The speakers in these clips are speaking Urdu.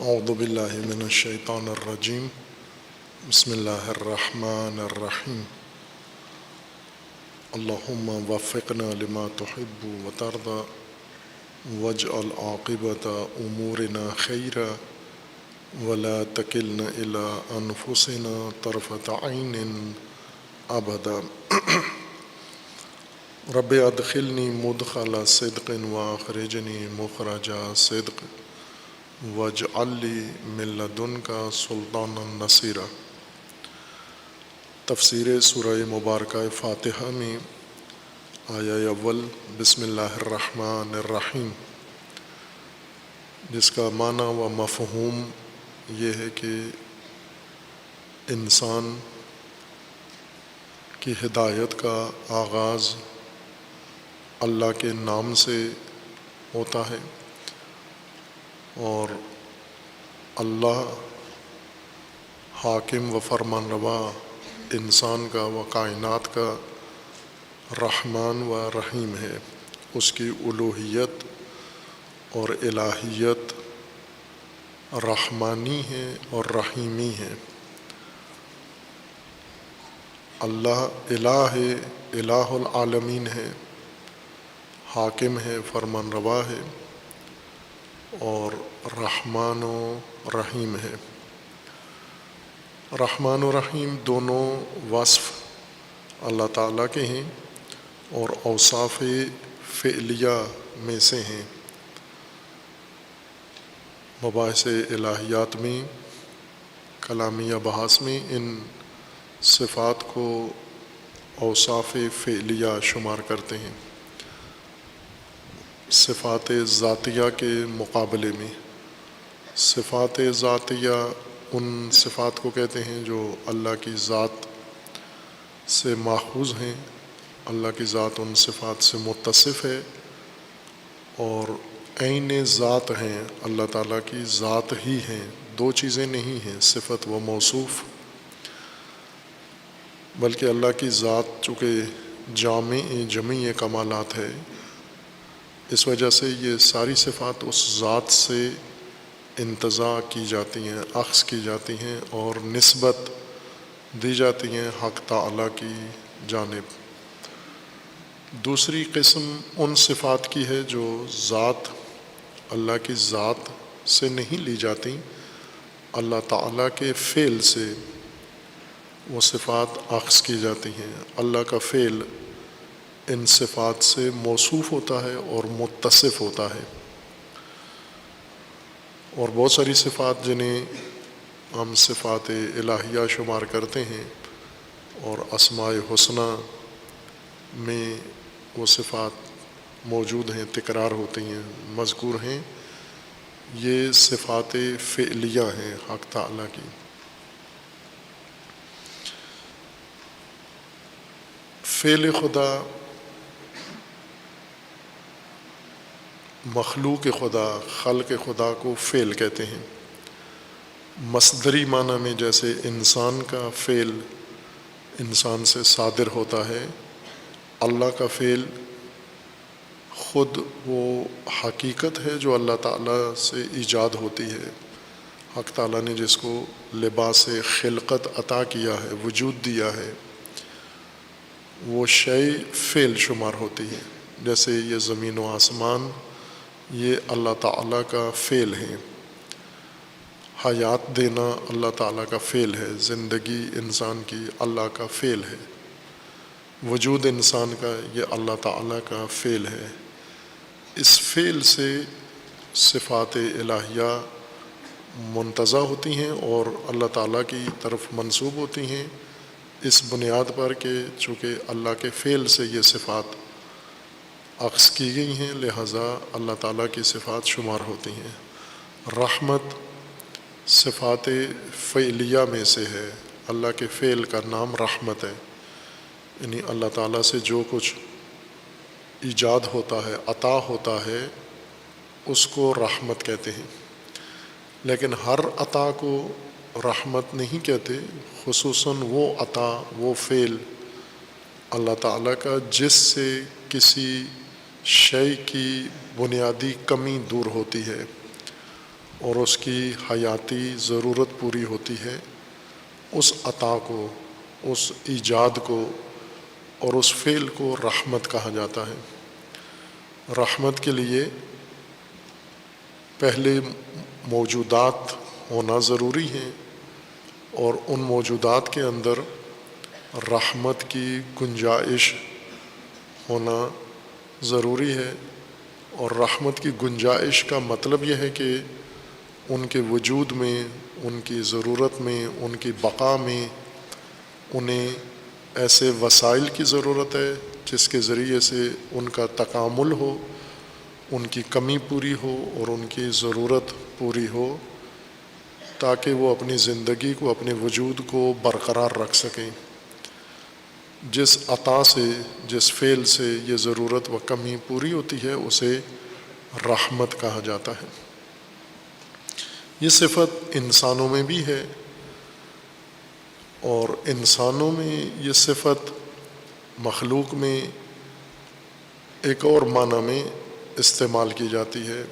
اعوذ باللہ من الشیطان الرجیم بسم اللہ الرحمن الرحیم اللہم وفقنا لما تحب وترضى واجعل عاقبۃ امورنا خیرا ولا تکلنا الی انفسنا طرفۃ عین ابدا رب ادخلنی مدخل صدق واخرجنی مخرج صدق واجعل لی من لدنک سلطانا نصیرا۔ تفسیر سورہ مبارکہ فاتحہ میں آیہ اول بسم اللہ الرحمن الرحیم، جس کا معنی و مفہوم یہ ہے کہ انسان کی ہدایت کا آغاز اللہ کے نام سے ہوتا ہے، اور اللہ حاکم و فرمان روا انسان کا و کائنات کا رحمان و رحیم ہے۔ اس کی الوہیت اور الہیت رحمانی ہے اور رحیمی ہے۔ اللہ الہ ہے، الہ العالمین ہے، حاکم ہے، فرمان روا ہے، اور رحمان و رحیم ہے۔ رحمان و رحیم دونوں وصف اللہ تعالیٰ کے ہیں اور اوصاف فعلیہ میں سے ہیں۔ مباحث الہیات میں، کلامیہ بحث میں ان صفات کو اوصاف فعلیہ شمار کرتے ہیں، صفات ذاتیہ کے مقابلے میں۔ صفات ذاتیہ ان صفات کو کہتے ہیں جو اللہ کی ذات سے ماخوذ ہیں، اللہ کی ذات ان صفات سے متصف ہے اور عین ذات ہیں، اللہ تعالیٰ کی ذات ہی ہیں، دو چیزیں نہیں ہیں، صفت و موصوف، بلکہ اللہ کی ذات چونکہ جامع جمیع کمالات ہے، اس وجہ سے یہ ساری صفات اس ذات سے انتزاع کی جاتی ہیں، اخذ کی جاتی ہیں اور نسبت دی جاتی ہیں حق تعالیٰ کی جانب۔ دوسری قسم ان صفات کی ہے جو ذات اللہ کی ذات سے نہیں لی جاتی، اللہ تعالیٰ کے فعل سے وہ صفات اخذ کی جاتی ہیں۔ اللہ کا فعل ان صفات سے موصوف ہوتا ہے اور متصف ہوتا ہے، اور بہت ساری صفات جنہیں ہم صفات الہیہ شمار کرتے ہیں اور اسماء حسنی میں وہ صفات موجود ہیں، تکرار ہوتی ہیں، مذکور ہیں، یہ صفات فعلیہ ہیں حق تعالیٰ کی۔ فعل خدا، مخلوق خدا، خلق خدا کو فعل کہتے ہیں۔ مصدری معنی میں جیسے انسان کا فعل انسان سے صادر ہوتا ہے، اللہ کا فعل خود وہ حقیقت ہے جو اللہ تعالیٰ سے ایجاد ہوتی ہے۔ حق تعالیٰ نے جس کو لباس خلقت عطا کیا ہے، وجود دیا ہے، وہ شے فعل شمار ہوتی ہے۔ جیسے یہ زمین و آسمان، یہ اللہ تعالیٰ کا فعل ہے۔ حیات دینا اللہ تعالیٰ کا فعل ہے، زندگی انسان کی اللہ کا فعل ہے، وجود انسان کا یہ اللہ تعالیٰ کا فعل ہے۔ اس فعل سے صفات الہیہ منتزع ہوتی ہیں اور اللہ تعالیٰ کی طرف منسوب ہوتی ہیں، اس بنیاد پر کہ چونکہ اللہ کے فعل سے یہ صفات اخذ کی گئی ہیں، لہٰذا اللہ تعالیٰ کی صفات شمار ہوتی ہیں۔ رحمت صفات فعلیہ میں سے ہے، اللہ کے فعل کا نام رحمت ہے، یعنی اللہ تعالیٰ سے جو کچھ ایجاد ہوتا ہے، عطا ہوتا ہے، اس کو رحمت کہتے ہیں۔ لیکن ہر عطا کو رحمت نہیں کہتے، خصوصاً وہ عطا، وہ فعل اللہ تعالیٰ کا جس سے کسی شے کی بنیادی کمی دور ہوتی ہے، اور اس کی حیاتی ضرورت پوری ہوتی ہے، اس عطا کو، اس ایجاد کو اور اس فعل کو رحمت کہا جاتا ہے۔ رحمت کے لیے پہلے موجودات ہونا ضروری ہیں، اور ان موجودات کے اندر رحمت کی گنجائش ہونا ضروری ہے۔ اور رحمت کی گنجائش کا مطلب یہ ہے کہ ان کے وجود میں، ان کی ضرورت میں، ان کی بقا میں انہیں ایسے وسائل کی ضرورت ہے جس کے ذریعے سے ان کا تکامل ہو، ان کی کمی پوری ہو اور ان کی ضرورت پوری ہو، تاکہ وہ اپنی زندگی کو، اپنے وجود کو برقرار رکھ سکیں۔ جس عطا سے، جس فعل سے یہ ضرورت و کمی پوری ہوتی ہے اسے رحمت کہا جاتا ہے۔ یہ صفت انسانوں میں بھی ہے، اور انسانوں میں یہ صفت مخلوق میں ایک اور معنی میں استعمال کی جاتی ہے،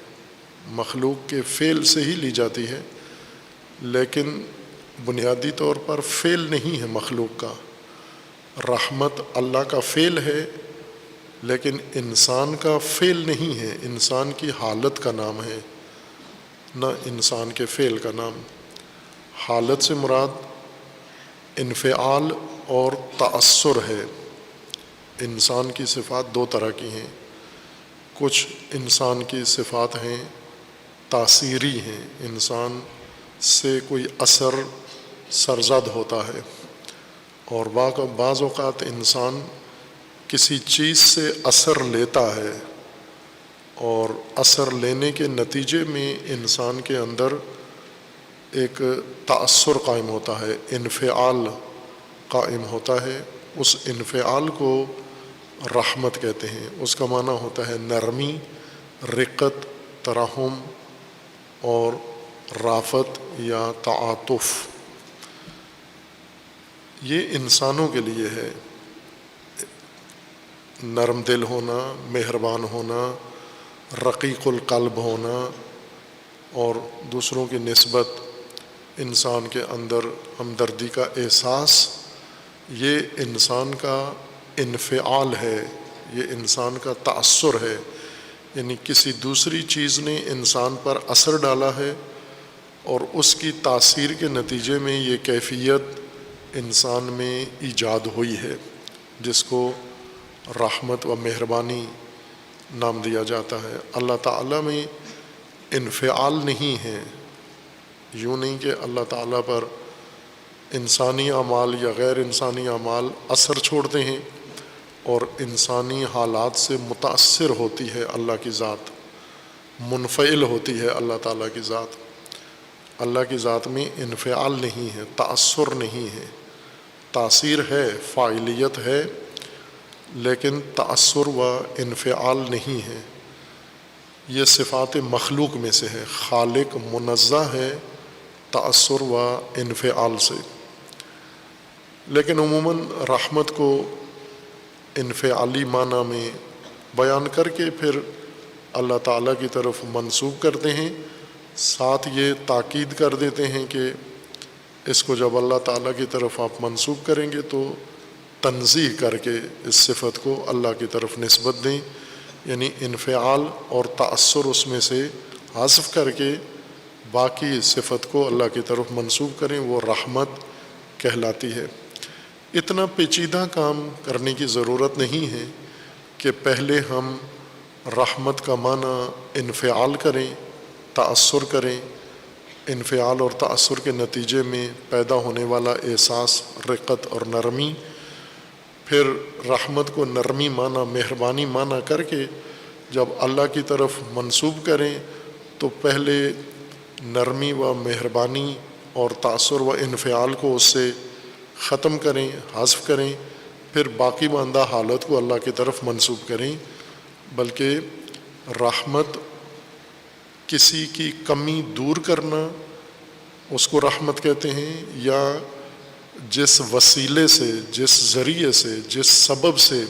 مخلوق کے فعل سے ہی لی جاتی ہے، لیکن بنیادی طور پر فعل نہیں ہے مخلوق کا۔ رحمت اللہ کا فعل ہے، لیکن انسان کا فعل نہیں ہے، انسان کی حالت کا نام ہے، نہ انسان کے فعل کا نام۔ حالت سے مراد انفعال اور تأثر ہے۔ انسان کی صفات دو طرح کی ہیں، کچھ انسان کی صفات ہیں تاثیری ہیں، انسان سے کوئی اثر سرزد ہوتا ہے، اور بعض اوقات انسان کسی چیز سے اثر لیتا ہے، اور اثر لینے کے نتیجے میں انسان کے اندر ایک تأثر قائم ہوتا ہے، انفعال قائم ہوتا ہے۔ اس انفعال کو رحمت کہتے ہیں۔ اس کا معنی ہوتا ہے نرمی، رقت، ترحم اور رافت یا تعاطف۔ یہ انسانوں کے لیے ہے، نرم دل ہونا، مہربان ہونا، رقیق القلب ہونا، اور دوسروں کی نسبت انسان کے اندر ہمدردی کا احساس، یہ انسان کا انفعال ہے، یہ انسان کا تأثر ہے، یعنی کسی دوسری چیز نے انسان پر اثر ڈالا ہے اور اس کی تاثیر کے نتیجے میں یہ کیفیت انسان میں ایجاد ہوئی ہے، جس کو رحمت و مہربانی نام دیا جاتا ہے۔ اللہ تعالیٰ میں انفعال نہیں ہے، یوں نہیں کہ اللہ تعالیٰ پر انسانی اعمال یا غیر انسانی اعمال اثر چھوڑتے ہیں اور انسانی حالات سے متاثر ہوتی ہے اللہ کی ذات، منفعل ہوتی ہے اللہ تعالیٰ کی ذات۔ اللہ کی ذات میں انفعال نہیں ہے، تأثر نہیں ہے، تاثیر ہے، فاعلیت ہے، لیکن تأثر و انفعال نہیں ہے۔ یہ صفات مخلوق میں سے ہے، خالق منزہ ہے تأثر و انفعال سے، لیکن عموماً رحمت کو انفعالی معنی میں بیان کر کے پھر اللہ تعالیٰ کی طرف منسوب کرتے ہیں، ساتھ یہ تاکید کر دیتے ہیں کہ اس کو جب اللہ تعالیٰ کی طرف آپ منسوب کریں گے تو تنزیہ کر کے اس صفت کو اللہ کی طرف نسبت دیں، یعنی انفعال اور تأثر اس میں سے حذف کر کے باقی صفت کو اللہ کی طرف منسوب کریں، وہ رحمت کہلاتی ہے۔ اتنا پیچیدہ کام کرنے کی ضرورت نہیں ہے کہ پہلے ہم رحمت کا معنی انفعال کریں، تأثر کریں، انفعال اور تأثر کے نتیجے میں پیدا ہونے والا احساس رقت اور نرمی، پھر رحمت کو نرمی معنی، مہربانی معنی کر کے جب اللہ کی طرف منسوب کریں تو پہلے نرمی و مہربانی اور تأثر و انفعال کو اس سے ختم کریں، حذف کریں، پھر باقی ماندہ حالت کو اللہ کی طرف منسوب کریں۔ بلکہ رحمت کسی کی کمی دور کرنا، اس کو رحمت کہتے ہیں، یا جس وسیلے سے، جس ذریعے سے، جس سبب سے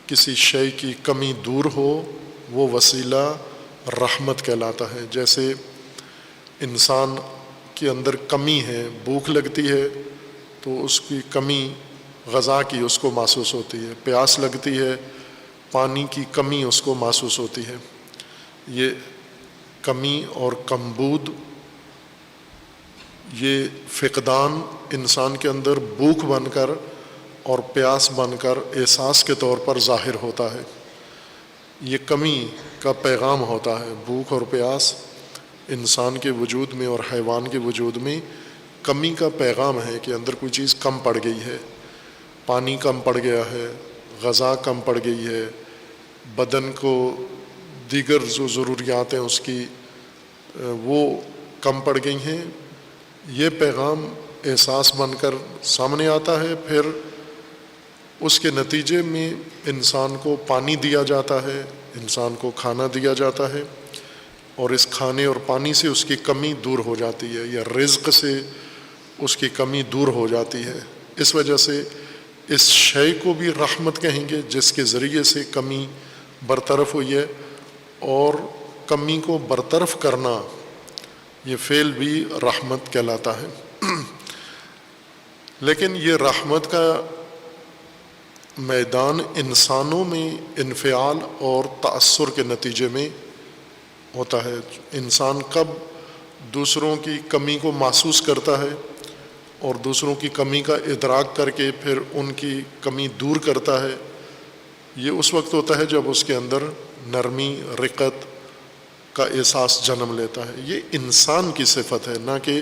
کسی شے کی کمی دور ہو وہ وسیلہ رحمت کہلاتا ہے۔ جیسے انسان کے اندر کمی ہے، بھوک لگتی ہے تو اس کی کمی غذا کی اس کو محسوس ہوتی ہے، پیاس لگتی ہے پانی کی کمی اس کو محسوس ہوتی ہے۔ یہ کمی اور کمبود، یہ فقدان انسان کے اندر بھوک بن کر اور پیاس بن کر احساس کے طور پر ظاہر ہوتا ہے۔ یہ کمی کا پیغام ہوتا ہے۔ بھوک اور پیاس انسان کے وجود میں اور حیوان کے وجود میں کمی کا پیغام ہے کہ اندر کوئی چیز کم پڑ گئی ہے، پانی کم پڑ گیا ہے، غذا کم پڑ گئی ہے، بدن کو دیگر جو ضروریات ہیں اس کی وہ کم پڑ گئی ہیں۔ یہ پیغام احساس بن کر سامنے آتا ہے، پھر اس کے نتیجے میں انسان کو پانی دیا جاتا ہے، انسان کو کھانا دیا جاتا ہے، اور اس کھانے اور پانی سے اس کی کمی دور ہو جاتی ہے، یا رزق سے اس کی کمی دور ہو جاتی ہے۔ اس وجہ سے اس شے کو بھی رحمت کہیں گے جس کے ذریعے سے کمی برطرف ہوئی ہے، اور کمی کو برطرف کرنا یہ فعل بھی رحمت کہلاتا ہے۔ لیکن یہ رحمت کا میدان انسانوں میں انفعال اور تأثر کے نتیجے میں ہوتا ہے۔ انسان کب دوسروں کی کمی کو محسوس کرتا ہے اور دوسروں کی کمی کا ادراک کر کے پھر ان کی کمی دور کرتا ہے، یہ اس وقت ہوتا ہے جب اس کے اندر نرمی، رقت کا احساس جنم لیتا ہے۔ یہ انسان کی صفت ہے، نہ کہ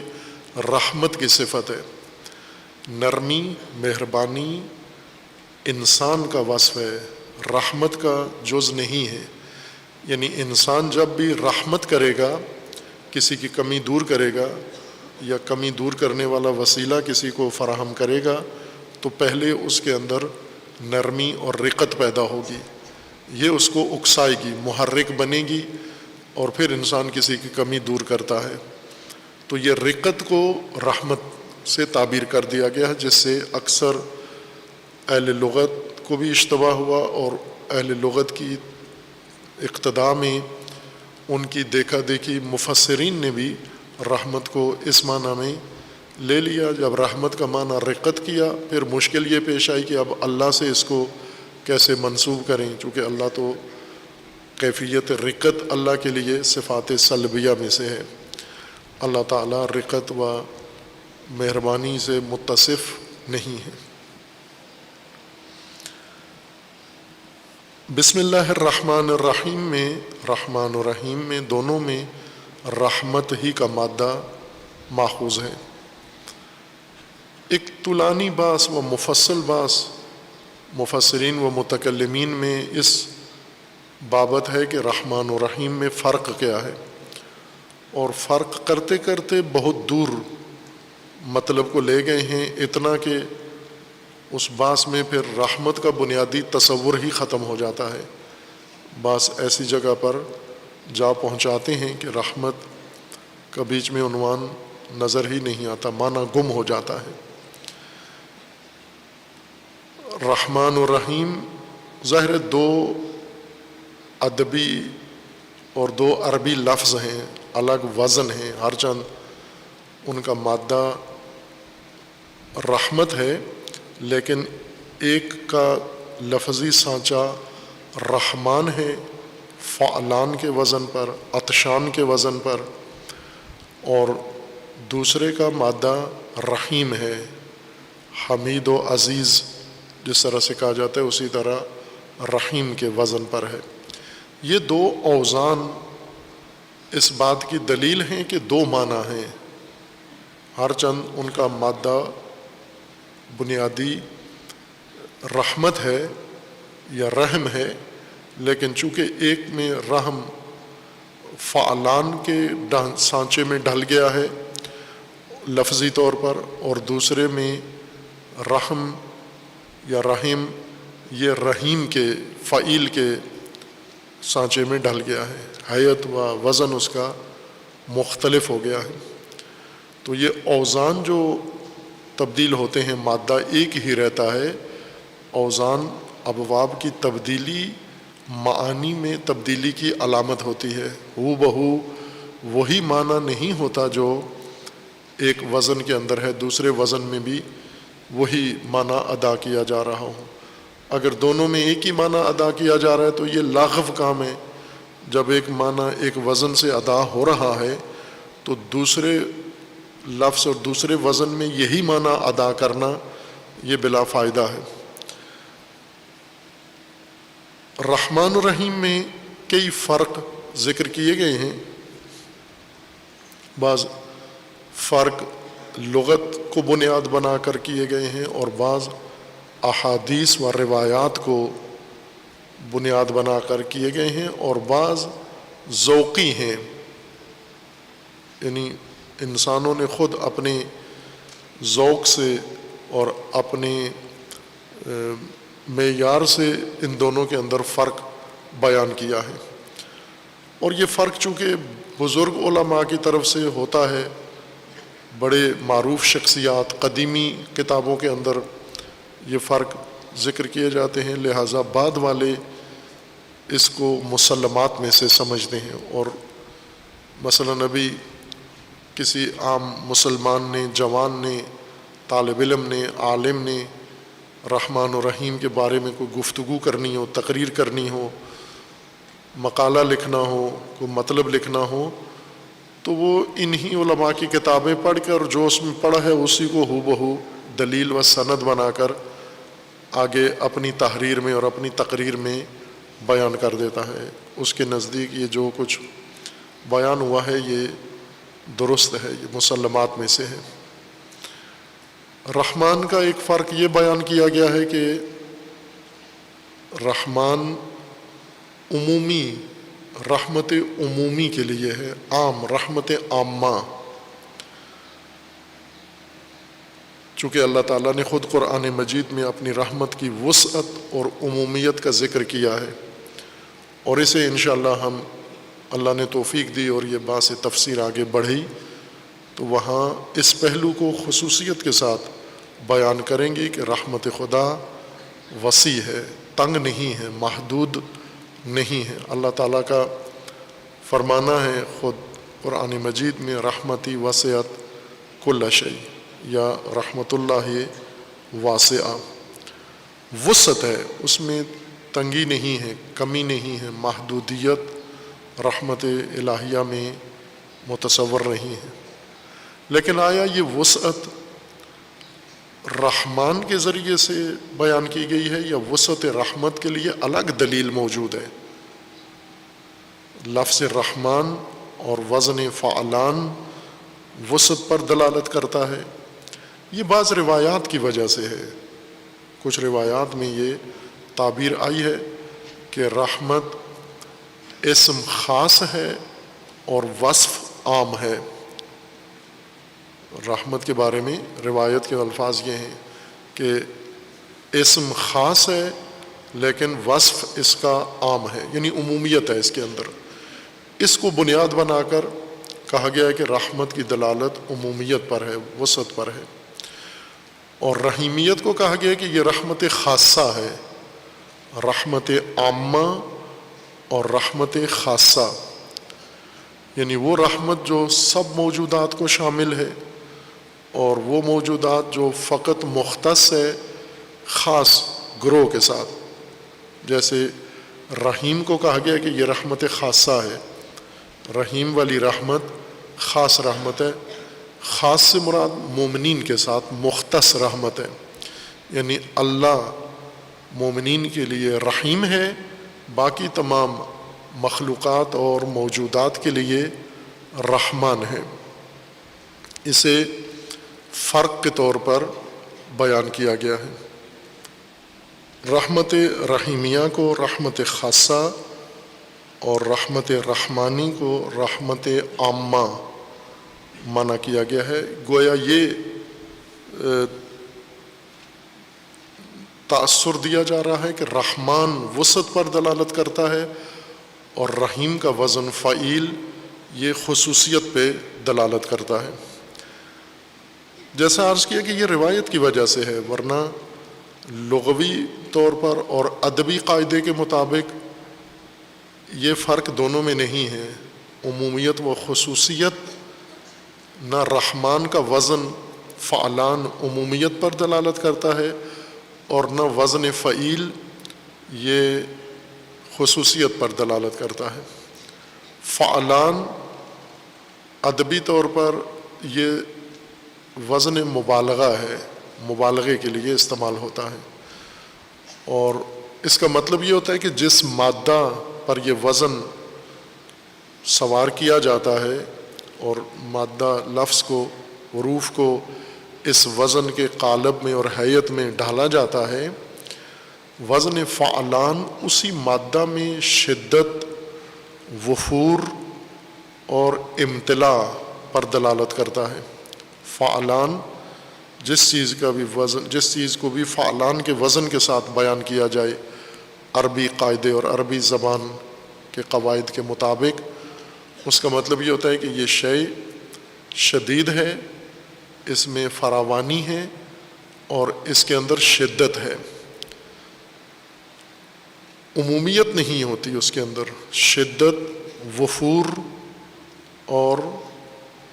رحمت کی صفت ہے۔ نرمی، مہربانی انسان کا وصف ہے، رحمت کا جز نہیں ہے۔ یعنی انسان جب بھی رحمت کرے گا، کسی کی کمی دور کرے گا یا کمی دور کرنے والا وسیلہ کسی کو فراہم کرے گا، تو پہلے اس کے اندر نرمی اور رقت پیدا ہوگی، یہ اس کو اکسائے گی، محرک بنے گی، اور پھر انسان کسی کی کمی دور کرتا ہے۔ تو یہ رقت کو رحمت سے تعبیر کر دیا گیا ہے، جس سے اکثر اہل لغت کو بھی اشتباہ ہوا، اور اہل لغت کی اقتداء میں ان کی دیکھا دیکھی مفسرین نے بھی رحمت کو اس معنی میں لے لیا۔ جب رحمت کا معنی رقت کیا، پھر مشکل یہ پیش آئی کہ اب اللہ سے اس کو کیسے منسوب کریں، چونکہ اللہ تو کیفیت رقت اللہ کے لیے صفات سلبیہ میں سے ہے۔ اللہ تعالیٰ رقت و مہربانی سے متصف نہیں ہے۔ بسم اللہ الرحمن الرحیم میں، رحمان و رحیم میں دونوں میں رحمت ہی کا مادہ ماخوذ ہے۔ ایک طولانی بحث و مفصل بحث مفسرین و متکلمین میں اس بابت ہے کہ رحمان و رحیم میں فرق کیا ہے، اور فرق کرتے کرتے بہت دور مطلب کو لے گئے ہیں، اتنا کہ اس بحث میں پھر رحمت کا بنیادی تصور ہی ختم ہو جاتا ہے۔ بعض ایسی جگہ پر جا پہنچاتے ہیں کہ رحمت کا بیچ میں عنوان نظر ہی نہیں آتا، معنی گم ہو جاتا ہے۔ رحمان و رحیم ظاہر دو ادبی اور دو عربی لفظ ہیں، الگ وزن ہیں، ہر چند ان کا مادہ رحمت ہے، لیکن ایک کا لفظی سانچہ رحمان ہے، فعلان کے وزن پر، عطشان کے وزن پر، اور دوسرے کا مادہ رحیم ہے، حمید و عزیز جس طرح سے کہا جاتا ہے اسی طرح رحیم کے وزن پر ہے۔ یہ دو اوزان اس بات کی دلیل ہیں کہ دو معنی ہیں، ہر چند ان کا مادہ بنیادی رحمت ہے یا رحم ہے، لیکن چونکہ ایک میں رحم فعلان کے سانچے میں ڈھل گیا ہے لفظی طور پر، اور دوسرے میں رحم یا رحیم یہ رحیم کے فعیل کے سانچے میں ڈھل گیا ہے، حیت و وزن اس کا مختلف ہو گیا ہے۔ تو یہ اوزان جو تبدیل ہوتے ہیں، مادہ ایک ہی رہتا ہے، اوزان ابواب کی تبدیلی معانی میں تبدیلی کی علامت ہوتی ہے۔ ہو بہو وہی معنی نہیں ہوتا جو ایک وزن کے اندر ہے، دوسرے وزن میں بھی وہی معنی ادا کیا جا رہا ہو۔ اگر دونوں میں ایک ہی معنی ادا کیا جا رہا ہے تو یہ لاغو کام ہے۔ جب ایک معنی ایک وزن سے ادا ہو رہا ہے تو دوسرے لفظ اور دوسرے وزن میں یہی معنی ادا کرنا یہ بلا فائدہ ہے۔ رحمان الرحیم میں کئی فرق ذکر کیے گئے ہیں۔ بعض فرق لغت کو بنیاد بنا کر کیے گئے ہیں اور بعض احادیث و روایات کو بنیاد بنا کر کیے گئے ہیں، اور بعض ذوقی ہیں، یعنی انسانوں نے خود اپنے ذوق سے اور اپنے معیار سے ان دونوں کے اندر فرق بیان کیا ہے۔ اور یہ فرق چونکہ بزرگ علماء کی طرف سے ہوتا ہے، بڑے معروف شخصیات قدیمی کتابوں کے اندر یہ فرق ذکر کیے جاتے ہیں، لہٰذا بعد والے اس کو مسلمات میں سے سمجھتے ہیں۔ اور مثلاً ابھی کسی عام مسلمان نے، جوان نے، طالب علم نے، عالم نے رحمان و رحیم کے بارے میں کوئی گفتگو کرنی ہو، تقریر کرنی ہو، مقالہ لکھنا ہو، کوئی مطلب لکھنا ہو، تو وہ انہی علماء کی کتابیں پڑھ کر جو اس میں پڑھا ہے اسی کو ہو بہو دلیل و سند بنا کر آگے اپنی تحریر میں اور اپنی تقریر میں بیان کر دیتا ہے۔ اس کے نزدیک یہ جو کچھ بیان ہوا ہے یہ درست ہے، یہ مسلمات میں سے ہے۔ رحمان کا ایک فرق یہ بیان کیا گیا ہے کہ رحمان عمومی، رحمت عمومی کے لیے ہے، عام، رحمت عامہ۔ چونکہ اللہ تعالیٰ نے خود قرآن مجید میں اپنی رحمت کی وسعت اور عمومیت کا ذکر کیا ہے، اور اسے انشاءاللہ ہم، اللہ نے توفیق دی اور یہ باعث تفسیر آگے بڑھی تو وہاں اس پہلو کو خصوصیت کے ساتھ بیان کریں گے کہ رحمت خدا وسیع ہے، تنگ نہیں ہے، محدود نہیں ہے۔ اللہ تعالیٰ کا فرمانا ہے خود قرآن مجید میں، رحمتی وسعت کل شیء، یا رحمت اللہ واسعہ، وسعت ہے، اس میں تنگی نہیں ہے، کمی نہیں ہے، محدودیت رحمت الہیہ میں متصور نہیں ہے۔ لیکن آیا یہ وسعت رحمان کے ذریعے سے بیان کی گئی ہے یا وسعت رحمت کے لیے الگ دلیل موجود ہے؟ لفظ رحمان اور وزن فعلان وسعت پر دلالت کرتا ہے، یہ بعض روایات کی وجہ سے ہے۔ کچھ روایات میں یہ تعبیر آئی ہے کہ رحمت اسم خاص ہے اور وصف عام ہے۔ رحمت کے بارے میں روایت کے الفاظ یہ ہیں کہ اسم خاص ہے لیکن وصف اس کا عام ہے، یعنی عمومیت ہے اس کے اندر۔ اس کو بنیاد بنا کر کہا گیا ہے کہ رحمت کی دلالت عمومیت پر ہے، وسعت پر ہے۔ اور رحیمیت کو کہا گیا ہے کہ یہ رحمت خاصہ ہے، رحمت عامہ اور رحمت خاصہ، یعنی وہ رحمت جو سب موجودات کو شامل ہے اور وہ موجودات جو فقط مختص ہے خاص گروہ کے ساتھ۔ جیسے رحیم کو کہا گیا کہ یہ رحمت خاصہ ہے، رحیم والی رحمت خاص رحمت ہے، خاص سے مراد مومنین کے ساتھ مختص رحمت ہے، یعنی اللہ مومنین کے لیے رحیم ہے، باقی تمام مخلوقات اور موجودات کے لیے رحمان ہے۔ اسے فرق کے طور پر بیان کیا گیا ہے۔ رحمت رحیمیہ کو رحمت خاصہ اور رحمت رحمانی کو رحمت عامہ منع کیا گیا ہے۔ گویا یہ تأثر دیا جا رہا ہے کہ رحمان وسعت پر دلالت کرتا ہے اور رحیم کا وزن فعیل یہ خصوصیت پہ دلالت کرتا ہے۔ جیسا عرض کیا کہ یہ روایت کی وجہ سے ہے، ورنہ لغوی طور پر اور ادبی قاعدے کے مطابق یہ فرق دونوں میں نہیں ہے۔ عمومیت و خصوصیت، نہ رحمان کا وزن فعلان عمومیت پر دلالت کرتا ہے اور نہ وزن فعیل یہ خصوصیت پر دلالت کرتا ہے۔ فعلان ادبی طور پر یہ وزن مبالغہ ہے، مبالغے کے لیے استعمال ہوتا ہے، اور اس کا مطلب یہ ہوتا ہے کہ جس مادہ پر یہ وزن سوار کیا جاتا ہے اور مادہ لفظ کو، حروف کو اس وزن کے قالب میں اور حیت میں ڈالا جاتا ہے، وزن فعلان اسی مادہ میں شدت، وفور اور امتلاء پر دلالت کرتا ہے۔ فعلان جس چیز کو بھی فعلان کے وزن کے ساتھ بیان کیا جائے عربی قاعدے اور عربی زبان کے قواعد کے مطابق، اس کا مطلب یہ ہوتا ہے کہ یہ شے شدید ہے، اس میں فراوانی ہے اور اس کے اندر شدت ہے۔ عمومیت نہیں ہوتی اس کے اندر، شدت، وفور اور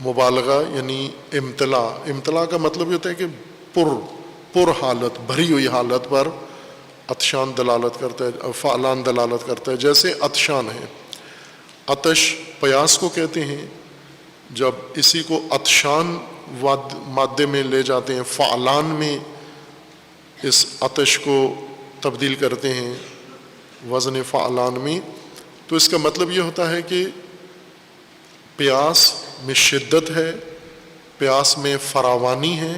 مبالغہ یعنی امتلاء۔ امتلاء کا مطلب یہ ہوتا ہے کہ پر حالت، بھری ہوئی حالت پر عطشان دلالت کرتا ہے، فعلان دلالت کرتا ہے، جیسے عطشان ہے۔ عطش پیاس کو کہتے ہیں، جب اسی کو عطشان مادے میں لے جاتے ہیں، فعلان میں اس عطش کو تبدیل کرتے ہیں وزن فعلان میں، تو اس کا مطلب یہ ہوتا ہے کہ پیاس میں شدت ہے، پیاس میں فراوانی ہے،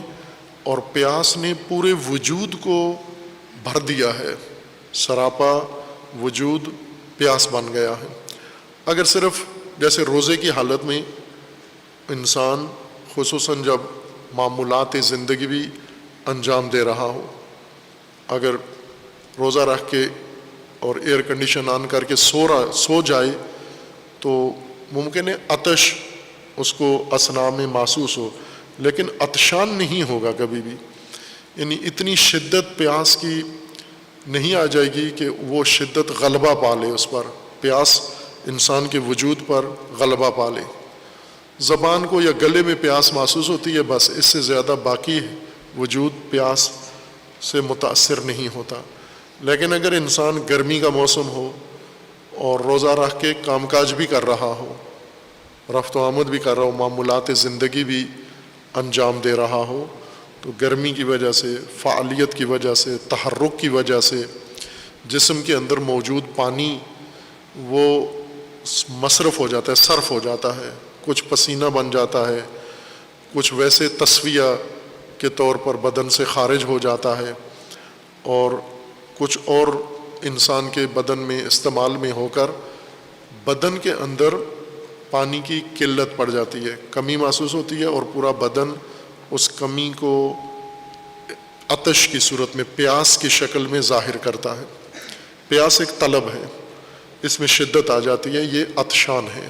اور پیاس نے پورے وجود کو بھر دیا ہے، سراپا وجود پیاس بن گیا ہے۔ اگر صرف جیسے روزے کی حالت میں انسان خصوصاً جب معمولات زندگی بھی انجام دے رہا ہو، اگر روزہ رکھ کے اور ایئر کنڈیشن آن کر کے سو جائے تو ممکن ہے عطش اس کو اثناء میں محسوس ہو، لیکن عطشان نہیں ہوگا کبھی بھی، یعنی اتنی شدت پیاس کی نہیں آ جائے گی کہ وہ شدت غلبہ پا لے اس پر، پیاس انسان کے وجود پر غلبہ پا لے۔ زبان کو یا گلے میں پیاس محسوس ہوتی ہے، بس اس سے زیادہ باقی وجود پیاس سے متاثر نہیں ہوتا۔ لیکن اگر انسان گرمی کا موسم ہو اور روزہ رکھ کے کام کاج بھی کر رہا ہو، رفت و آمد بھی کر رہا ہو، معمولات زندگی بھی انجام دے رہا ہو، تو گرمی کی وجہ سے، فعالیت کی وجہ سے، تحرک کی وجہ سے جسم کے اندر موجود پانی وہ مصرف ہو جاتا ہے، صرف ہو جاتا ہے، کچھ پسینہ بن جاتا ہے، کچھ ویسے تصفیہ کے طور پر بدن سے خارج ہو جاتا ہے، اور کچھ اور انسان کے بدن میں استعمال میں ہو کر بدن کے اندر پانی کی قلت پڑ جاتی ہے، کمی محسوس ہوتی ہے، اور پورا بدن اس کمی کو عطش کی صورت میں، پیاس کی شکل میں ظاہر کرتا ہے۔ پیاس ایک طلب ہے، اس میں شدت آ جاتی ہے، یہ عطشان ہے۔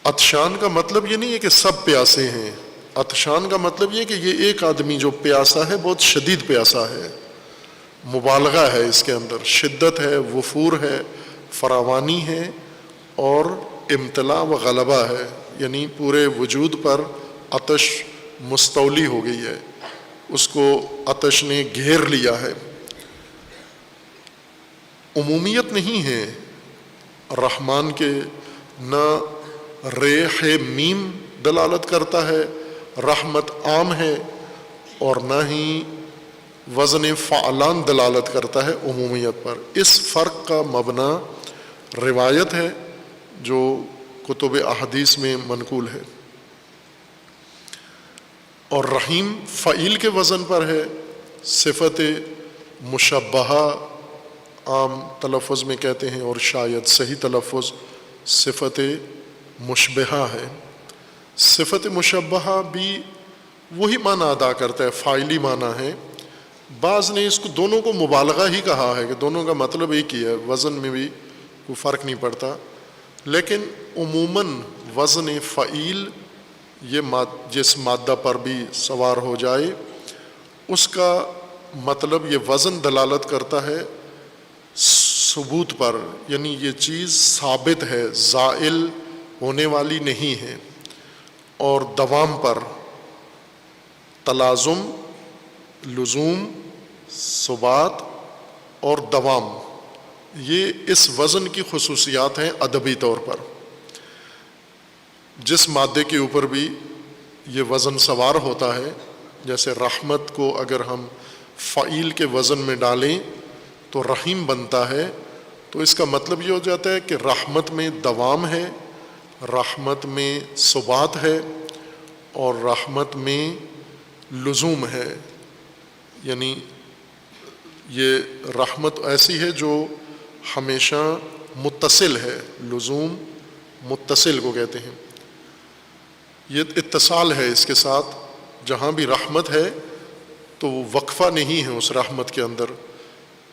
عطشان کا مطلب یہ نہیں ہے کہ سب پیاسے ہیں، عطشان کا مطلب یہ کہ یہ ایک آدمی جو پیاسا ہے بہت شدید پیاسا ہے، مبالغہ ہے، اس کے اندر شدت ہے، وفور ہے، فراوانی ہے اور امتلاء و غلبہ ہے، یعنی پورے وجود پر عطش مستولی ہو گئی ہے، اس کو عطش نے گھیر لیا ہے۔ عمومیت نہیں ہے رحمان کے، نہ ریح میم دلالت کرتا ہے رحمت عام ہے، اور نہ ہی وزن فعلان دلالت کرتا ہے عمومیت پر۔ اس فرق کا مبنا روایت ہے جو کتب احادیث میں منقول ہے، اور رحیم فعیل کے وزن پر ہے، صفت مشبہہ عام تلفظ میں کہتے ہیں، اور شاید صحیح تلفظ صفت مشبہہ ہے۔ صفت مشبہہ بھی وہی معنی ادا کرتا ہے، فاعلی معنی ہے۔ بعض نے اس کو دونوں کو مبالغہ ہی کہا ہے کہ دونوں کا مطلب ایک ہی ہے، وزن میں بھی کوئی فرق نہیں پڑتا، لیکن عموماً وزن فعیل یہ جس مادہ پر بھی سوار ہو جائے اس کا مطلب یہ وزن دلالت کرتا ہے ثبوت پر، یعنی یہ چیز ثابت ہے، زائل ہونے والی نہیں ہے، اور دوام پر، تلازم، لزوم، ثبات اور دوام، یہ اس وزن کی خصوصیات ہیں ادبی طور پر۔ جس مادے کے اوپر بھی یہ وزن سوار ہوتا ہے، جیسے رحمت کو اگر ہم فعیل کے وزن میں ڈالیں تو رحیم بنتا ہے، تو اس کا مطلب یہ ہو جاتا ہے کہ رحمت میں دوام ہے، رحمت میں ثبات ہے، اور رحمت میں لزوم ہے۔ یعنی یہ رحمت ایسی ہے جو ہمیشہ متصل ہے، لزوم متصل کو کہتے ہیں، یہ اتصال ہے اس کے ساتھ۔ جہاں بھی رحمت ہے تو وہ وقفہ نہیں ہے، اس رحمت کے اندر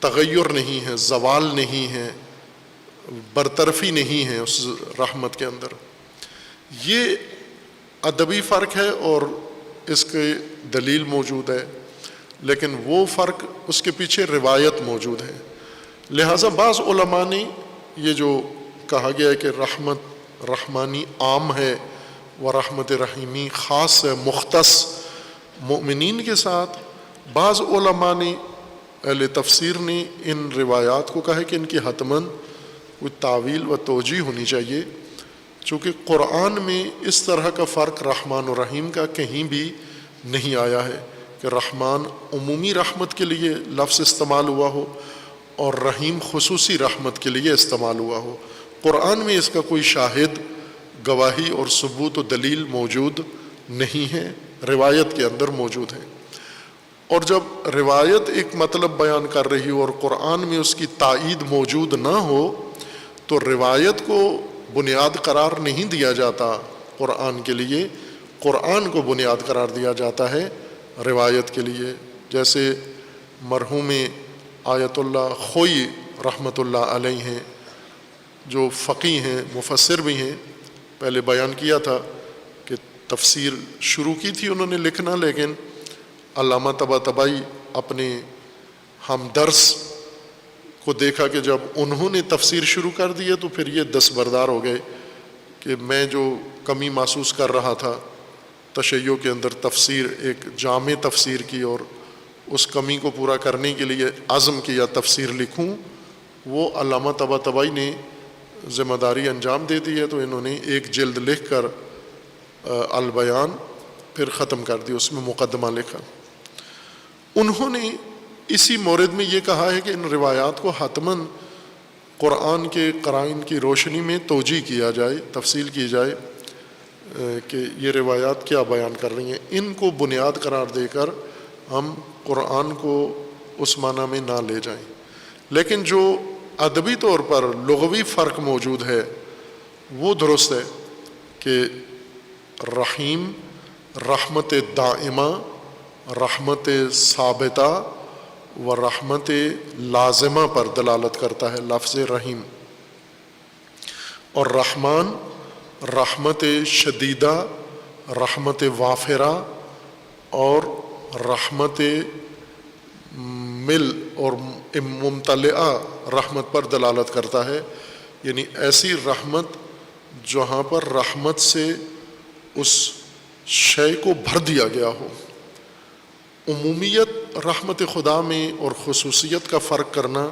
تغیر نہیں ہے، زوال نہیں ہے، برطرفی نہیں ہے اس رحمت کے اندر۔ یہ ادبی فرق ہے اور اس کے دلیل موجود ہے، لیکن وہ فرق اس کے پیچھے روایت موجود ہے۔ لہٰذا بعض علماء نے یہ جو کہا گیا ہے کہ رحمت رحمانی عام ہے و رحمت رحیمی خاص ہے، مختص مؤمنین کے ساتھ، بعض علماء نے، اہل تفسیر نے ان روایات کو کہا ہے کہ ان کی حتماً کوئی تعویل و توجیہ ہونی چاہیے، چونکہ قرآن میں اس طرح کا فرق رحمان و رحیم کا کہیں بھی نہیں آیا ہے کہ رحمان عمومی رحمت کے لیے لفظ استعمال ہوا ہو اور رحیم خصوصی رحمت کے لیے استعمال ہوا ہو۔ قرآن میں اس کا کوئی شاہد، گواہی اور ثبوت و دلیل موجود نہیں ہے، روایت کے اندر موجود ہے۔ اور جب روایت ایک مطلب بیان کر رہی ہو اور قرآن میں اس کی تائید موجود نہ ہو تو روایت کو بنیاد قرار نہیں دیا جاتا قرآن کے لیے، قرآن کو بنیاد قرار دیا جاتا ہے روایت کے لیے۔ جیسے مرحوم آیت اللہ خوئی رحمۃ اللہ علیہ ہیں، جو فقیہ ہیں، مفسر بھی ہیں، پہلے بیان کیا تھا کہ تفسیر شروع کی تھی انہوں نے لکھنا، لیکن علامہ طباطبائی اپنے ہمدرس کو دیکھا کہ جب انہوں نے تفسیر شروع کر دی ہے تو پھر یہ دستبردار ہو گئے کہ میں جو کمی محسوس کر رہا تھا تشیع کے اندر تفسیر، ایک جامع تفسیر کی، اور اس کمی کو پورا کرنے کے لیے عزم کیا تفسیر لکھوں، وہ علامہ طباطبائی نے ذمہ داری انجام دے دی ہے، تو انہوں نے ایک جلد لکھ کر البیان پھر ختم کر دی، اس میں مقدمہ لکھا۔ انہوں نے اسی مورد میں یہ کہا ہے کہ ان روایات کو حتماً قرآن کے قرائن کی روشنی میں توجیہ کیا جائے، تفصیل کی جائے کہ یہ روایات کیا بیان کر رہی ہیں، ان کو بنیاد قرار دے کر ہم قرآن کو اس معنی میں نہ لے جائیں۔ لیکن جو ادبی طور پر لغوی فرق موجود ہے وہ درست ہے کہ رحیم رحمت دائمہ، رحمت ثابتہ و رحمت لازمہ پر دلالت کرتا ہے لفظ رحیم، اور رحمان رحمت شدیدہ، رحمت وافرہ اور رحمت مل اور ممتلئہ رحمت پر دلالت کرتا ہے، یعنی ایسی رحمت جہاں پر رحمت سے اس شے کو بھر دیا گیا ہو۔ عمومیت رحمت خدا میں اور خصوصیت کا فرق کرنا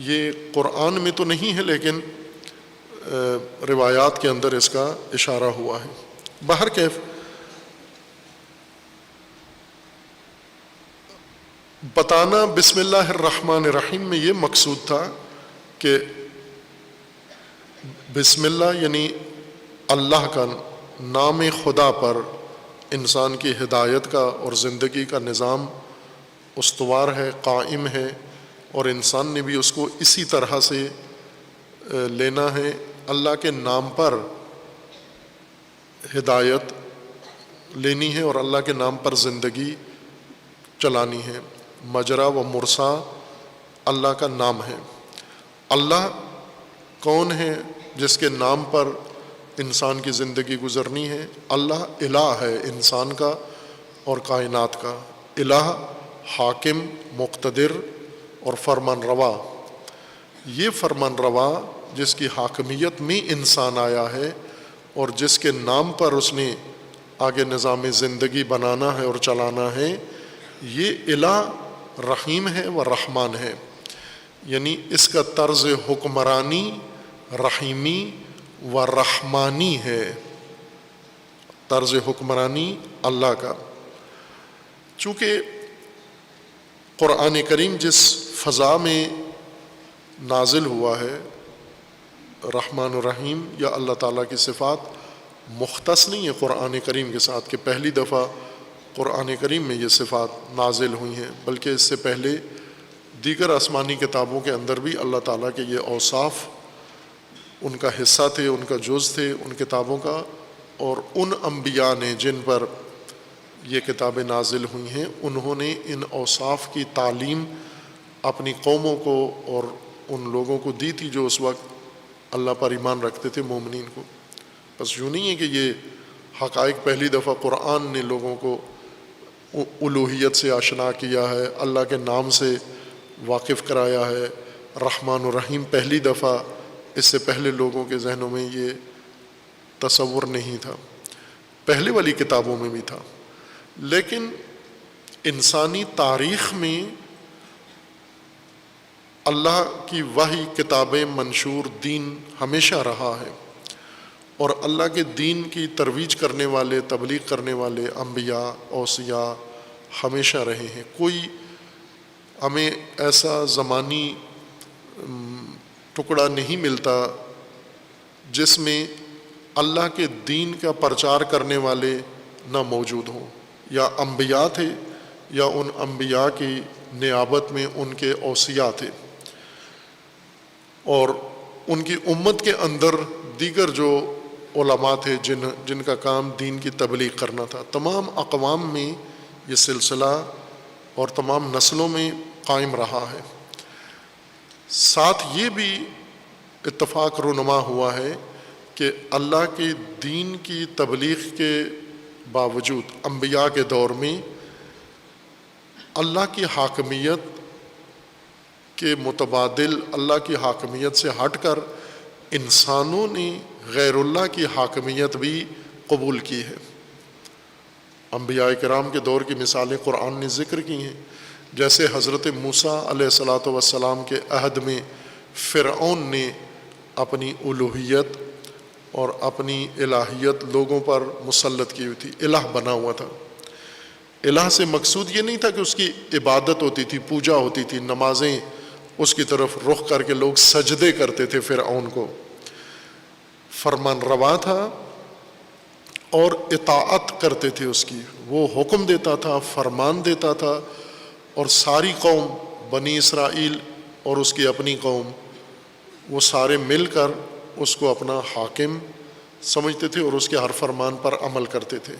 یہ قرآن میں تو نہیں ہے، لیکن روایات کے اندر اس کا اشارہ ہوا ہے۔ بہرکیف بتانا بسم اللہ الرحمن الرحیم میں یہ مقصود تھا کہ بسم اللہ یعنی اللہ کا نام خدا پر انسان کی ہدایت کا اور زندگی کا نظام استوار ہے، قائم ہے، اور انسان نے بھی اس کو اسی طرح سے لینا ہے۔ اللہ کے نام پر ہدایت لینی ہے اور اللہ کے نام پر زندگی چلانی ہے۔ مجرا و مرسا اللہ کا نام ہے۔ اللہ کون ہے جس کے نام پر انسان کی زندگی گزرنی ہے؟ اللہ الہ ہے انسان کا اور کائنات کا، الہ حاکم، مقتدر اور فرمان روا۔ یہ فرمان روا جس کی حاکمیت میں انسان آیا ہے اور جس کے نام پر اس نے آگے نظام زندگی بنانا ہے اور چلانا ہے، یہ الہ رحیم ہے و رحمان ہے، یعنی اس کا طرز حکمرانی رحیمی و رحمانی ہے، طرز حکمرانی اللہ کا۔ چونکہ قرآن کریم جس فضا میں نازل ہوا ہے، رحمان الرحیم یا اللہ تعالیٰ کی صفات مختص نہیں ہے قرآن کریم کے ساتھ کہ پہلی دفعہ قرآن کریم میں یہ صفات نازل ہوئی ہیں، بلکہ اس سے پہلے دیگر آسمانی کتابوں کے اندر بھی اللہ تعالیٰ کے یہ اوصاف ان کا حصہ تھے، ان کا جز تھے ان کتابوں کا، اور ان انبیاء نے جن پر یہ کتابیں نازل ہوئی ہیں انہوں نے ان اوصاف کی تعلیم اپنی قوموں کو اور ان لوگوں کو دی تھی جو اس وقت اللہ پر ایمان رکھتے تھے، مومنین کو۔ بس یوں نہیں ہے کہ یہ حقائق پہلی دفعہ قرآن نے لوگوں کو الوہیت سے آشنا کیا ہے، اللہ کے نام سے واقف کرایا ہے۔ رحمان الرحیم پہلی دفعہ، اس سے پہلے لوگوں کے ذہنوں میں یہ تصور نہیں تھا، پہلے والی کتابوں میں بھی تھا، لیکن انسانی تاریخ میں اللہ کی وحی کتابیں منشور دین ہمیشہ رہا ہے، اور اللہ کے دین کی ترویج کرنے والے، تبلیغ کرنے والے انبیاء اوصیاء ہمیشہ رہے ہیں۔ کوئی ہمیں ایسا زمانی ٹکڑا نہیں ملتا جس میں اللہ کے دین کا پرچار کرنے والے نہ موجود ہوں، یا انبیاء تھے یا ان انبیاء کی نیابت میں ان کے اوصیاء تھے، اور ان کی امت کے اندر دیگر جو علماء تھے جن کا کام دین کی تبلیغ کرنا تھا۔ تمام اقوام میں یہ سلسلہ اور تمام نسلوں میں قائم رہا ہے۔ ساتھ یہ بھی اتفاق رونما ہوا ہے کہ اللہ کے دین کی تبلیغ کے باوجود انبیاء کے دور میں اللہ کی حاکمیت کے متبادل، اللہ کی حاکمیت سے ہٹ کر انسانوں نے غیر اللہ کی حاکمیت بھی قبول کی ہے۔ انبیاء کرام کے دور کی مثالیں قرآن نے ذکر کی ہیں، جیسے حضرت موسیٰ علیہ الصلاۃ والسلام کے عہد میں فرعون نے اپنی الوہیت اور اپنی الہیت لوگوں پر مسلط کی ہوئی تھی، الہ بنا ہوا تھا۔ الہ سے مقصود یہ نہیں تھا کہ اس کی عبادت ہوتی تھی، پوجا ہوتی تھی، نمازیں اس کی طرف رخ کر کے لوگ سجدے کرتے تھے فرعون کو۔ فرمان روا تھا اور اطاعت کرتے تھے اس کی، وہ حکم دیتا تھا، فرمان دیتا تھا، اور ساری قوم بنی اسرائیل اور اس کی اپنی قوم وہ سارے مل کر اس کو اپنا حاکم سمجھتے تھے اور اس کے ہر فرمان پر عمل کرتے تھے،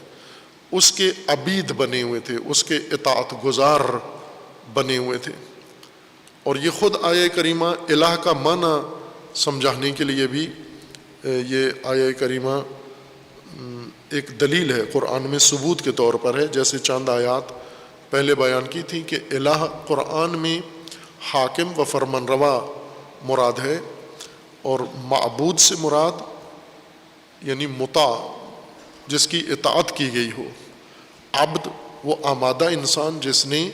اس کے عبید بنے ہوئے تھے، اس کے اطاعت گزار بنے ہوئے تھے۔ اور یہ خود آیہ کریمہ الہ کا معنی سمجھانے کے لیے بھی یہ آیہ کریمہ ایک دلیل ہے، قرآن میں ثبوت کے طور پر ہے۔ جیسے چند آیات پہلے بیان کی تھی کہ الہ قرآن میں حاکم و فرمان روا مراد ہے، اور معبود سے مراد یعنی مطاع، جس کی اطاعت کی گئی ہو۔ عبد وہ آمادہ انسان جس نے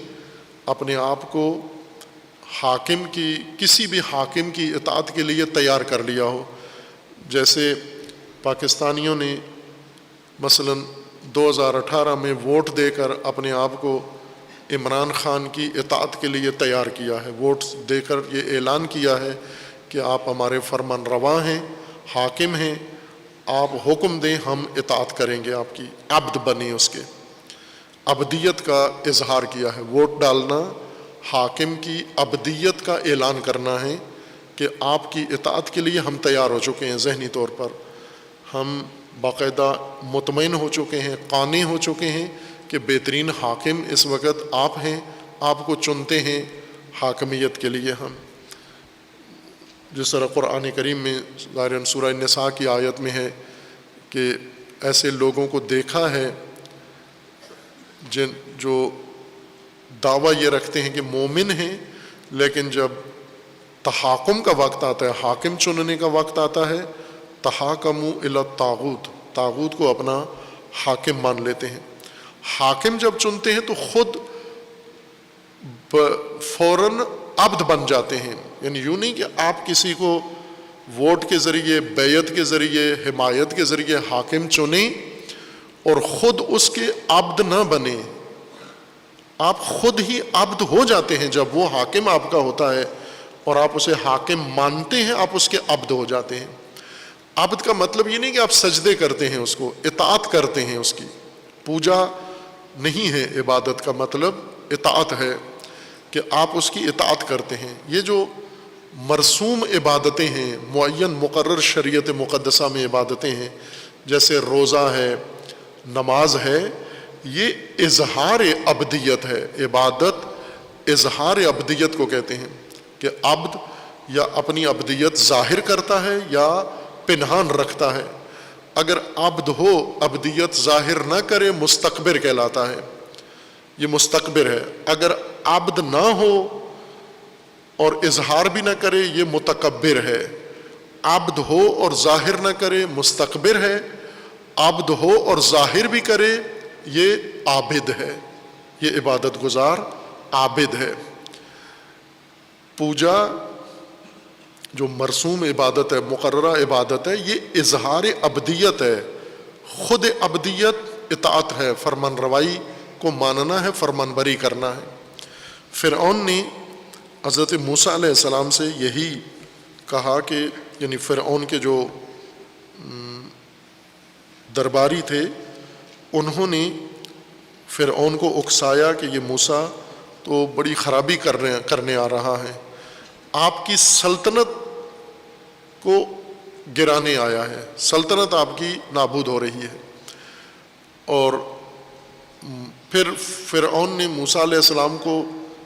اپنے آپ کو حاکم کی، کسی بھی حاکم کی اطاعت کے لیے تیار کر لیا ہو۔ جیسے پاکستانیوں نے مثلا 2018 میں ووٹ دے کر اپنے آپ کو عمران خان کی اطاعت کے لیے تیار کیا ہے، ووٹ دے کر یہ اعلان کیا ہے کہ آپ ہمارے فرمان روا ہیں، حاکم ہیں، آپ حکم دیں ہم اطاعت کریں گے آپ کی، عبد بنے، اس کے عبدیت کا اظہار کیا ہے۔ ووٹ ڈالنا حاکم کی عبدیت کا اعلان کرنا ہے کہ آپ کی اطاعت کے لیے ہم تیار ہو چکے ہیں، ذہنی طور پر ہم باقاعدہ مطمئن ہو چکے ہیں، قانع ہو چکے ہیں کہ بہترین حاکم اس وقت آپ ہیں، آپ کو چنتے ہیں حاکمیت کے لیے ہم۔ جس طرح قرآن کریم میں ظاہراً سورہ النساء کی آیت میں ہے کہ ایسے لوگوں کو دیکھا ہے جو دعویٰ یہ رکھتے ہیں کہ مومن ہیں، لیکن جب تحاکم کا وقت آتا ہے، حاکم چننے کا وقت آتا ہے، تحاکموا الی الطاغوت، طاغوت کو اپنا حاکم مان لیتے ہیں۔ حاکم جب چنتے ہیں تو خود فوراً عبد بن جاتے ہیں، یعنی یوں نہیں کہ آپ کسی کو ووٹ کے ذریعے، بیعت کے ذریعے، حمایت کے ذریعے حاکم چنیں اور خود اس کے عبد نہ بنے، آپ خود ہی عبد ہو جاتے ہیں جب وہ حاکم آپ کا ہوتا ہے اور آپ اسے حاکم مانتے ہیں، آپ اس کے عبد ہو جاتے ہیں۔ عبد کا مطلب یہ نہیں کہ آپ سجدے کرتے ہیں، اس کو اطاعت کرتے ہیں، اس کی پوجا نہیں ہے، عبادت کا مطلب اطاعت ہے کہ آپ اس کی اطاعت کرتے ہیں۔ یہ جو مرسوم عبادتیں ہیں، معین مقرر شریعت مقدسہ میں عبادتیں ہیں، جیسے روزہ ہے، نماز ہے، یہ اظہار عبدیت ہے۔ عبادت اظہار عبدیت کو کہتے ہیں کہ عبد یا اپنی عبدیت ظاہر کرتا ہے یا پنہان رکھتا ہے۔ اگر عبد ہو، عبدیت ظاہر نہ کرے، مستکبر کہلاتا ہے، یہ مستکبر ہے۔ اگر عبد نہ ہو اور اظہار بھی نہ کرے، یہ متکبر ہے۔ عبد ہو اور ظاہر نہ کرے، مستکبر ہے۔ عبد ہو اور ظاہر بھی کرے، یہ عابد ہے، یہ عبادت گزار عابد ہے۔ پوجا جو مرسوم عبادت ہے، مقررہ عبادت ہے، یہ اظہار عبدیت ہے، خود عبدیت اطاعت ہے، فرمان روائی کو ماننا ہے، فرمان بری کرنا ہے۔ فرعون نے حضرت موسیٰ علیہ السلام سے یہی کہا کہ، یعنی فرعون کے جو درباری تھے، انہوں نے فرعون کو اکسایا کہ یہ موسیٰ تو بڑی خرابی کرنے آ رہا ہے، آپ کی سلطنت کو گرانے آیا ہے، سلطنت آپ کی نابود ہو رہی ہے۔ اور پھر فرعون نے موسیٰ علیہ السلام کو،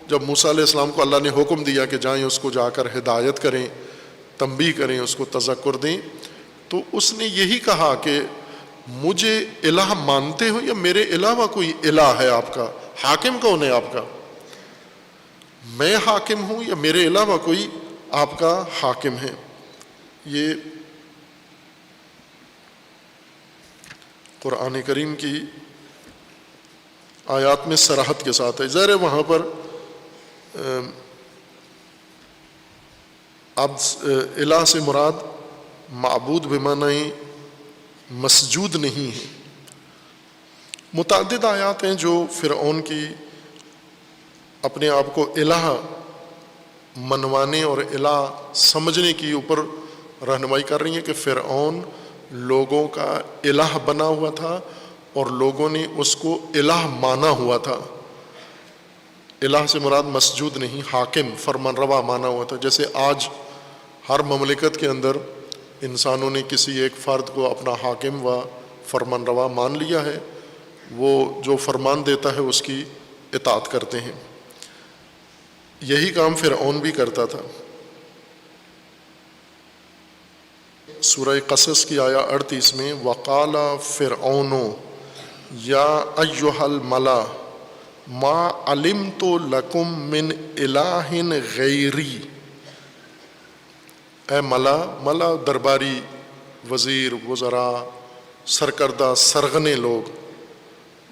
جب موسیٰ علیہ السلام کو اللہ نے حکم دیا کہ جائیں اس کو جا کر ہدایت کریں، تنبیہ کریں، اس کو تذکر دیں، تو اس نے یہی کہا کہ مجھے الہ مانتے ہو یا میرے علاوہ کوئی الہ ہے آپ کا؟ حاکم کون ہے آپ کا؟ میں حاکم ہوں یا میرے علاوہ کوئی آپ کا حاکم ہے؟ یہ قرآن کریم کی آیات میں صراحت کے ساتھ ہے۔ ظاہر ہے وہاں پر اب الہ سے مراد معبود بمعنی مسجود نہیں ہے۔ متعدد آیات ہیں جو فرعون کی اپنے آپ کو الہ منوانے اور الہ سمجھنے کی اوپر رہنمائی کر رہی ہیں کہ فرعون لوگوں کا الہ بنا ہوا تھا اور لوگوں نے اس کو الہ مانا ہوا تھا۔ الہ سے مراد مسجود نہیں، حاکم، فرمان روا مانا ہوا تھا۔ جیسے آج ہر مملکت کے اندر انسانوں نے کسی ایک فرد کو اپنا حاکم و فرمان روا مان لیا ہے، وہ جو فرمان دیتا ہے اس کی اطاعت کرتے ہیں۔ یہی کام فرعون بھی کرتا تھا۔ سورہ قصص کی آیہ 38 میں وَقَالَ فِرْعَوْنُ يَا أَيُّهَا الْمَلَأُ مَا عَلِمْتُ لَكُمْ مِنْ إِلَٰهٍ غَيْرِي، اے ملا درباری، وزیر، وزراء، سرکردہ، سرغنے لوگ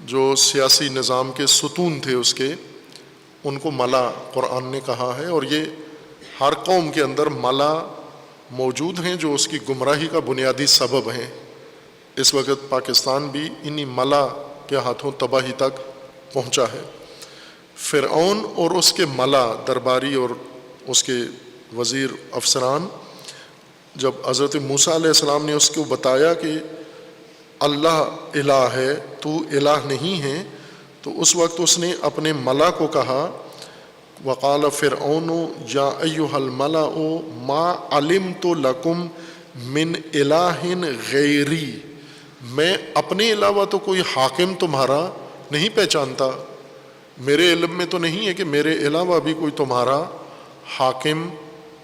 جو سیاسی نظام کے ستون تھے اس کے، ان کو ملا قرآن نے کہا ہے۔ اور یہ ہر قوم کے اندر ملا موجود ہیں جو اس کی گمراہی کا بنیادی سبب ہیں۔ اس وقت پاکستان بھی انہی ملا کے ہاتھوں تباہی تک پہنچا ہے۔ فرعون اور اس کے ملا، درباری اور اس کے وزیر، افسران، جب حضرت موسیٰ علیہ السلام نے اس کو بتایا کہ اللہ الہ ہے، تو الہ نہیں ہے، تو اس وقت اس نے اپنے ملا کو کہا وَقَالَ فِرْعَوْنُ يَا أَيُّهَا الْمَلَأُ مَا عَلِمْتُ لَكُمْ مِنْ إِلَٰهٍ غَيْرِي، میں اپنے علاوہ تو کوئی حاکم تمہارا نہیں پہچانتا، میرے علم میں تو نہیں ہے کہ میرے علاوہ بھی کوئی تمہارا حاکم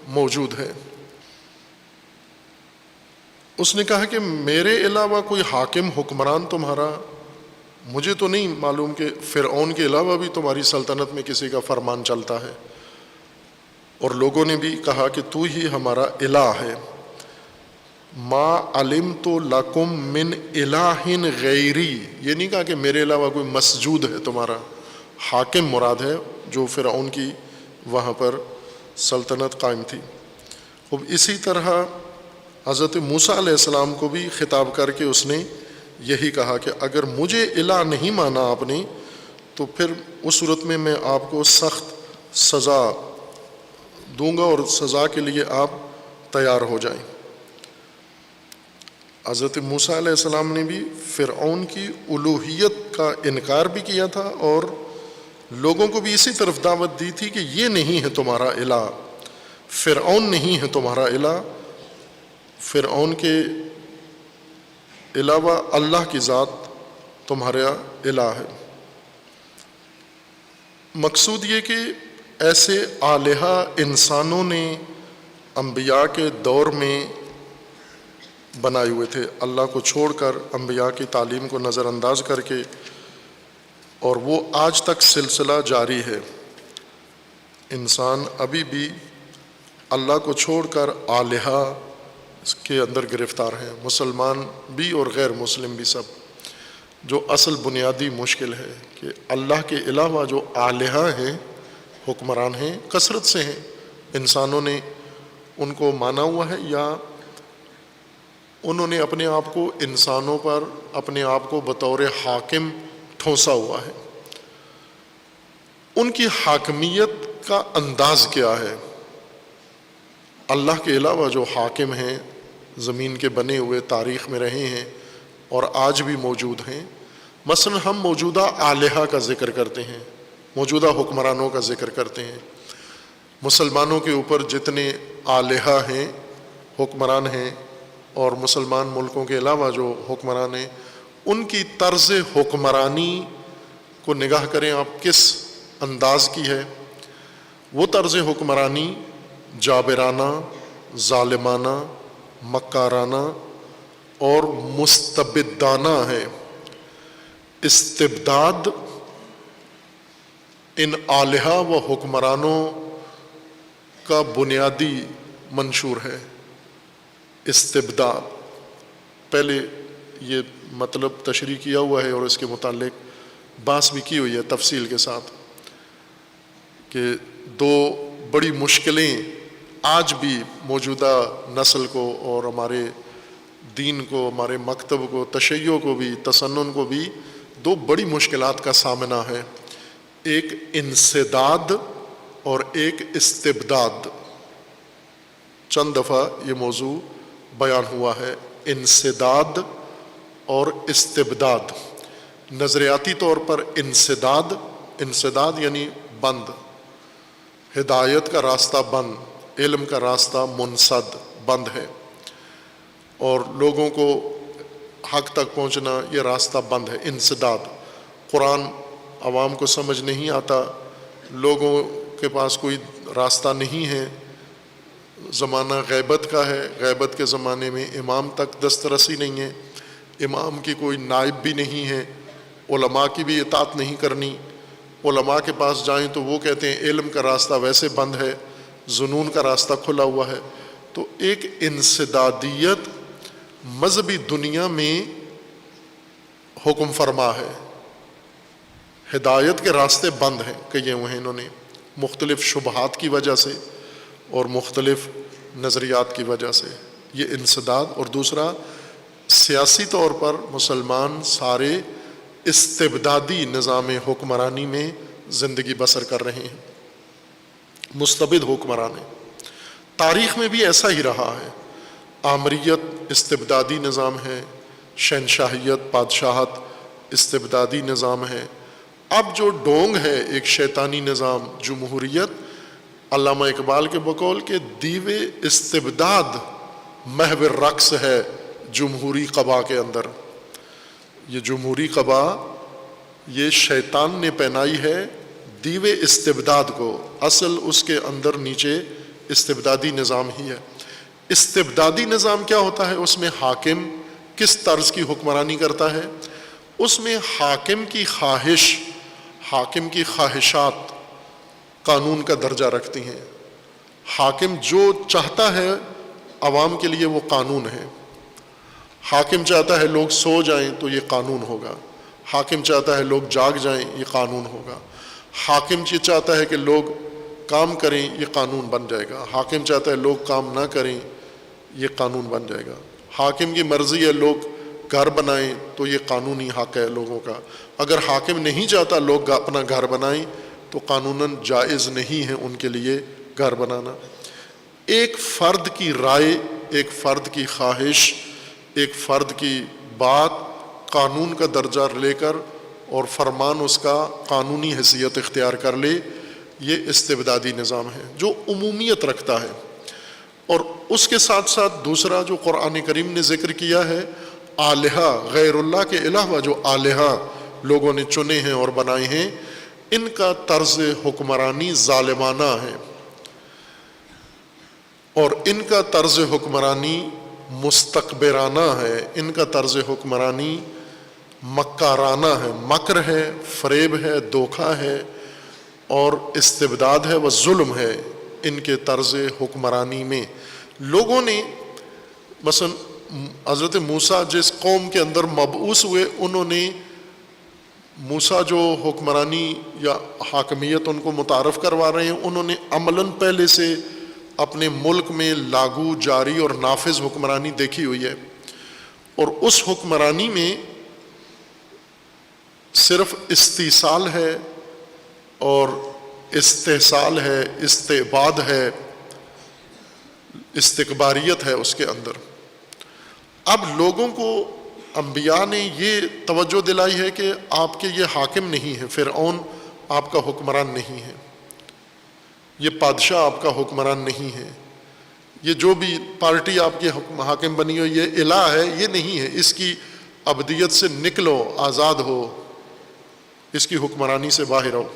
موجود ہے۔ اس نے کہا کہ میرے علاوہ کوئی حاکم، حکمران تمہارا، مجھے تو نہیں معلوم کہ فرعون کے علاوہ بھی تمہاری سلطنت میں کسی کا فرمان چلتا ہے۔ اور لوگوں نے بھی کہا کہ تو ہی ہمارا الہ ہے. ما علمت لکم من الہ غیری، یہ نہیں کہا کہ میرے علاوہ کوئی مسجود ہے تمہارا. حاکم مراد ہے جو فرعون کی وہاں پر سلطنت قائم تھی. اب اسی طرح حضرت موسیٰ علیہ السلام کو بھی خطاب کر کے اس نے یہی کہا کہ اگر مجھے الہ نہیں مانا آپ نے تو پھر اس صورت میں آپ کو سخت سزا دوں گا اور سزا کے لیے آپ تیار ہو جائیں. حضرت موسیٰ علیہ السلام نے بھی فرعون کی الوہیت کا انکار بھی کیا تھا اور لوگوں کو بھی اسی طرف دعوت دی تھی کہ یہ نہیں ہے تمہارا الہ، فرعون نہیں ہے تمہارا الہ، فرعون کے علاوہ اللہ کی ذات تمہارا الہ ہے. مقصود یہ کہ ایسے آلہہ انسانوں نے انبیاء کے دور میں بنائے ہوئے تھے، اللہ کو چھوڑ کر انبیاء کی تعلیم کو نظر انداز کر کے، اور وہ آج تک سلسلہ جاری ہے. انسان ابھی بھی اللہ کو چھوڑ کر آلہہ کے اندر گرفتار ہیں، مسلمان بھی اور غیر مسلم بھی سب. جو اصل بنیادی مشکل ہے کہ اللہ کے علاوہ جو آلہہ ہیں، حکمران ہیں، کثرت سے ہیں، انسانوں نے ان کو مانا ہوا ہے یا انہوں نے اپنے آپ کو انسانوں پر اپنے آپ کو بطور حاکم ٹھونسا ہوا ہے. ان کی حاکمیت کا انداز کیا ہے؟ اللہ کے علاوہ جو حاکم ہیں، زمین کے بنے ہوئے، تاریخ میں رہے ہیں اور آج بھی موجود ہیں. مثلا ہم موجودہ آلہہ کا ذکر کرتے ہیں، موجودہ حکمرانوں کا ذکر کرتے ہیں. مسلمانوں کے اوپر جتنے آلہہ ہیں، حکمران ہیں، اور مسلمان ملکوں کے علاوہ جو حکمران ہیں، ان کی طرز حکمرانی کو نگاہ کریں آپ کس انداز کی ہے. وہ طرز حکمرانی جابرانہ، ظالمانہ، مکارانہ اور مستبدانہ ہے. استبداد ان آلہہ و حکمرانوں کا بنیادی منشور ہے. استبداد پہلے یہ مطلب تشریح کیا ہوا ہے اور اس کے متعلق بحث بھی کی ہوئی ہے تفصیل کے ساتھ کہ دو بڑی مشکلیں آج بھی موجودہ نسل کو اور ہمارے دین کو، ہمارے مکتب کو، تشیع کو بھی، تسنن کو بھی دو بڑی مشکلات کا سامنا ہے. ایک انسداد اور ایک استبداد. چند دفعہ یہ موضوع بیان ہوا ہے، انسداد اور استبداد. نظریاتی طور پر انسداد یعنی بند، ہدایت کا راستہ بند، علم کا راستہ منسد، بند ہے، اور لوگوں کو حق تک پہنچنا یہ راستہ بند ہے. انسداد، قرآن عوام کو سمجھ نہیں آتا، لوگوں کے پاس کوئی راستہ نہیں ہے. زمانہ غیبت کا ہے، غیبت کے زمانے میں امام تک دسترسی نہیں ہے، امام کی کوئی نائب بھی نہیں ہے، علماء کی بھی اطاعت نہیں کرنی. علماء کے پاس جائیں تو وہ کہتے ہیں علم کا راستہ ویسے بند ہے، ظنون کا راستہ کھلا ہوا ہے. تو ایک انسدادیت مذہبی دنیا میں حکم فرما ہے. ہدایت کے راستے بند ہیں کہے ہوئے ہیں انہوں نے، مختلف شبہات کی وجہ سے اور مختلف نظریات کی وجہ سے. یہ انسداد. اور دوسرا، سیاسی طور پر مسلمان سارے استبدادی نظام حکمرانی میں زندگی بسر کر رہے ہیں، مستبد حکمران ہیں. تاریخ میں بھی ایسا ہی رہا ہے. آمریت استبدادی نظام ہے، شہنشاہیت، بادشاہت استبدادی نظام ہے. اب جو ڈونگ ہے ایک شیطانی نظام، جمہوریت، علامہ اقبال کے بقول کے دیوے استبداد محو رقص ہے جمہوری قبا کے اندر. یہ جمہوری قبا یہ شیطان نے پہنائی ہے دیوے استبداد کو، اصل اس کے اندر نیچے استبدادی نظام ہی ہے. استبدادی نظام کیا ہوتا ہے؟ اس میں حاکم کس طرز کی حکمرانی کرتا ہے؟ اس میں حاکم کی خواہشات قانون کا درجہ رکھتی ہیں. حاکم جو چاہتا ہے عوام کے لیے وہ قانون ہے. حاکم چاہتا ہے لوگ سو جائیں تو یہ قانون ہوگا. حاکم چاہتا ہے لوگ جاگ جائیں یہ قانون ہوگا. حاکم یہ چاہتا ہے کہ لوگ کام کریں یہ قانون بن جائے گا. حاکم چاہتا ہے لوگ کام نہ کریں یہ قانون بن جائے گا. حاکم کی مرضی ہے لوگ گھر بنائیں تو یہ قانونی حق ہے لوگوں کا. اگر حاکم نہیں چاہتا لوگ اپنا گھر بنائیں تو قانوناً جائز نہیں ہے ان کے لیے گھر بنانا. ایک فرد کی رائے، ایک فرد کی خواہش، ایک فرد کی بات قانون کا درجہ لے کر اور فرمان اس کا قانونی حیثیت اختیار کر لے، یہ استبدادی نظام ہے جو عمومیت رکھتا ہے. اور اس کے ساتھ ساتھ دوسرا جو قرآن کریم نے ذکر کیا ہے، آلہہ، غیر اللہ کے علاوہ جو آلہہ لوگوں نے چنے ہیں اور بنائے ہیں، ان کا طرز حکمرانی ظالمانہ ہے اور ان کا طرز حکمرانی مستکبرانہ ہے. ان کا طرز حکمرانی مکارانہ ہے، مکر ہے، فریب ہے، دھوکہ ہے اور استبداد ہے و ظلم ہے. ان کے طرز حکمرانی میں لوگوں نے، مثلا حضرت موسیٰ جس قوم کے اندر مبعوث ہوئے، انہوں نے موسیٰ جو حکمرانی یا حاکمیت ان کو متعارف کروا رہے ہیں، انہوں نے عملاً پہلے سے اپنے ملک میں لاگو، جاری اور نافذ حکمرانی دیکھی ہوئی ہے. اور اس حکمرانی میں صرف استیصال ہے اور استحصال ہے، استعباد ہے، استکباریت ہے اس کے اندر. اب لوگوں کو انبیاء نے یہ توجہ دلائی ہے کہ آپ کے یہ حاکم نہیں ہے، فرعون آپ کا حکمران نہیں ہے، یہ بادشاہ آپ کا حکمران نہیں ہے، یہ جو بھی پارٹی آپ کی حاکم بنی ہو یہ الہ ہے، یہ نہیں ہے. اس کی عبدیت سے نکلو، آزاد ہو، اس کی حکمرانی سے باہر ہو.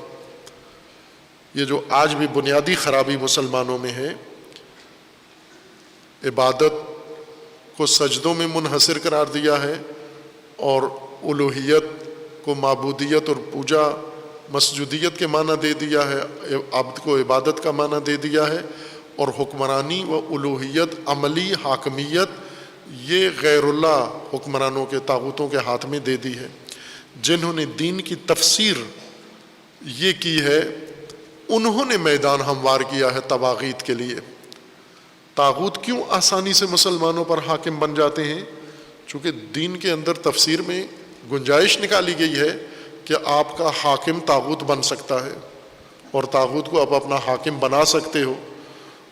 یہ جو آج بھی بنیادی خرابی مسلمانوں میں ہے، عبادت کو سجدوں میں منحصر قرار دیا ہے اور الوہیت کو معبودیت اور پوجا مسجودیت کے معنی دے دیا ہے، عبد کو عبادت کا معنی دے دیا ہے، اور حکمرانی و الوہیت، عملی حاکمیت یہ غیر اللہ حکمرانوں کے، طاغوتوں کے ہاتھ میں دے دی ہے. جنہوں نے دین کی تفسیر یہ کی ہے انہوں نے میدان ہموار کیا ہے طواغیت کے لیے. طاغوت کیوں آسانی سے مسلمانوں پر حاکم بن جاتے ہیں؟ چونکہ دین کے اندر تفسیر میں گنجائش نکالی گئی ہے کہ آپ کا حاکم طاغوت بن سکتا ہے اور طاغوت کو آپ اپنا حاکم بنا سکتے ہو.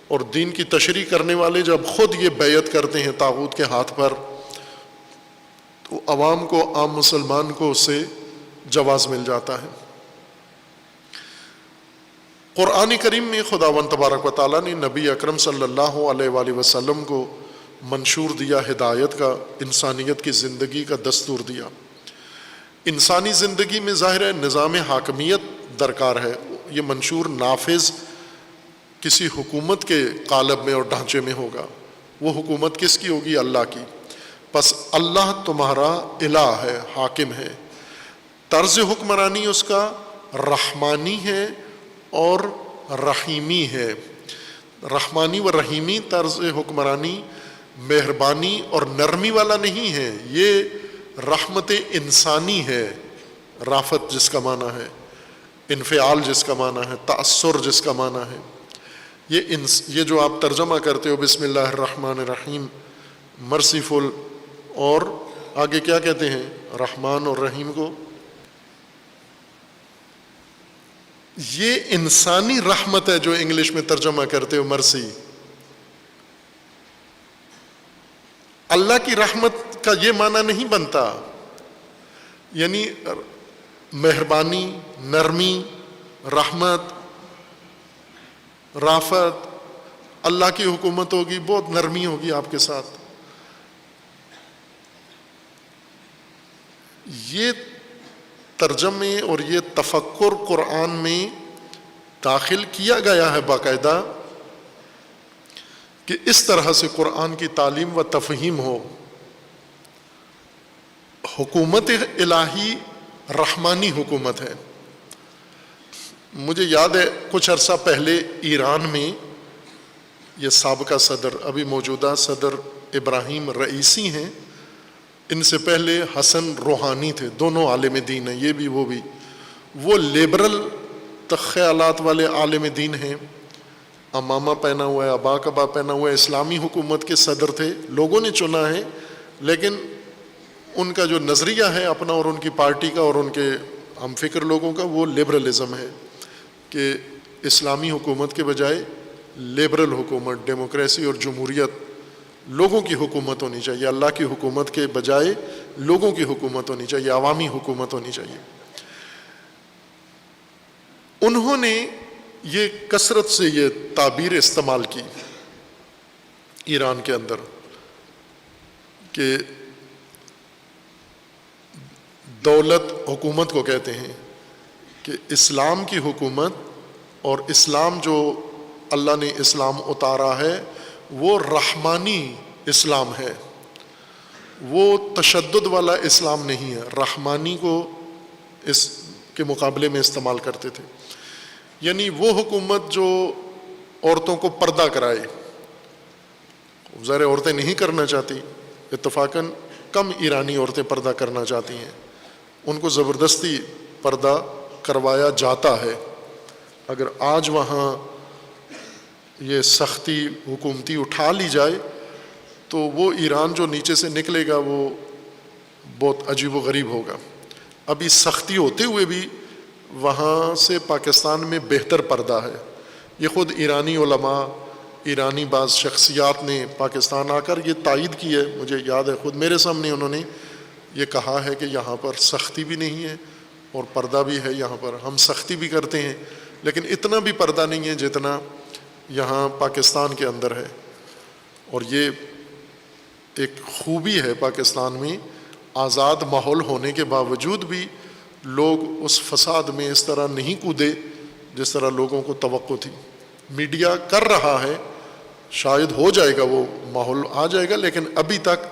اور دین کی تشریح کرنے والے جب خود یہ بیعت کرتے ہیں طاغوت کے ہاتھ پر تو عوام کو، عام مسلمان کو اس سے جواز مل جاتا ہے. قرآن کریم میں خداوند تبارک و تعالیٰ نے نبی اکرم صلی اللہ علیہ وآلہ وسلم کو منشور دیا ہدایت کا، انسانیت کی زندگی کا دستور دیا. انسانی زندگی میں ظاہر ہے نظام حاکمیت درکار ہے. یہ منشور نافذ کسی حکومت کے قالب میں اور ڈھانچے میں ہوگا. وہ حکومت کس کی ہوگی؟ اللہ کی. پس اللہ تمہارا الہ ہے، حاکم ہے. طرز حکمرانی اس کا رحمانی ہے اور رحیمی ہے. رحمانی و رحیمی طرز حکمرانی مہربانی اور نرمی والا نہیں ہے، یہ رحمت انسانی ہے. رافت جس کا معنی ہے، انفعال جس کا معنی ہے، تأثر جس کا معنی ہے. یہ جو آپ ترجمہ کرتے ہو بسم اللہ الرحمن الرحیم، مرسیفل، اور آگے کیا کہتے ہیں رحمان اور رحیم کو، یہ انسانی رحمت ہے جو انگلش میں ترجمہ کرتے ہو مرسی. اللہ کی رحمت کا یہ معنی نہیں بنتا. یعنی مہربانی، نرمی، رحمت، رافت، اللہ کی حکومت ہوگی، بہت نرمی ہوگی آپ کے ساتھ. یہ ترجمے اور یہ تفکر قرآن میں داخل کیا گیا ہے باقاعدہ کہ اس طرح سے قرآن کی تعلیم و تفہیم ہو. حکومت الہی رحمانی حکومت ہے. مجھے یاد ہے کچھ عرصہ پہلے ایران میں یہ سابقہ صدر، ابھی موجودہ صدر ابراہیم رئیسی ہیں، ان سے پہلے حسن روحانی تھے، دونوں عالم دین ہیں، یہ بھی وہ بھی، وہ لیبرل خیالات والے عالم دین ہیں، امامہ پہنا ہوا ہے، ابا کبا پہنا ہوا ہے، اسلامی حکومت کے صدر تھے، لوگوں نے چنا ہے، لیکن ان کا جو نظریہ ہے اپنا اور ان کی پارٹی کا اور ان کے ہم فکر لوگوں کا، وہ لیبرلزم ہے کہ اسلامی حکومت کے بجائے لیبرل حکومت، ڈیموکریسی اور جمہوریت، لوگوں کی حکومت ہونی چاہیے، اللہ کی حکومت کے بجائے لوگوں کی حکومت ہونی چاہیے، عوامی حکومت ہونی چاہیے۔ انہوں نے یہ کثرت سے یہ تعبیر استعمال کی ایران کے اندر کہ دولت حکومت کو کہتے ہیں، کہ اسلام کی حکومت اور اسلام جو اللہ نے اسلام اتارا ہے وہ رحمانی اسلام ہے، وہ تشدد والا اسلام نہیں ہے، رحمانی کو اس کے مقابلے میں استعمال کرتے تھے، یعنی وہ حکومت جو عورتوں کو پردہ کرائے، ظاہر عورتیں نہیں کرنا چاہتی، اتفاقاً کم ایرانی عورتیں پردہ کرنا چاہتی ہیں، ان کو زبردستی پردہ کروایا جاتا ہے۔ اگر آج وہاں یہ سختی حکومتی اٹھا لی جائے تو وہ ایران جو نیچے سے نکلے گا وہ بہت عجیب و غریب ہوگا۔ ابھی سختی ہوتے ہوئے بھی وہاں سے پاکستان میں بہتر پردہ ہے، یہ خود ایرانی علماء، ایرانی بعض شخصیات نے پاکستان آ کر یہ تائید کی ہے، مجھے یاد ہے خود میرے سامنے انہوں نے یہ کہا ہے کہ یہاں پر سختی بھی نہیں ہے اور پردہ بھی ہے، یہاں پر ہم سختی بھی کرتے ہیں لیکن اتنا بھی پردہ نہیں ہے جتنا یہاں پاکستان کے اندر ہے۔ اور یہ ایک خوبی ہے پاکستان میں، آزاد ماحول ہونے کے باوجود بھی لوگ اس فساد میں اس طرح نہیں کودے جس طرح لوگوں کو توقع تھی۔ میڈیا کر رہا ہے، شاید ہو جائے گا، وہ ماحول آ جائے گا، لیکن ابھی تک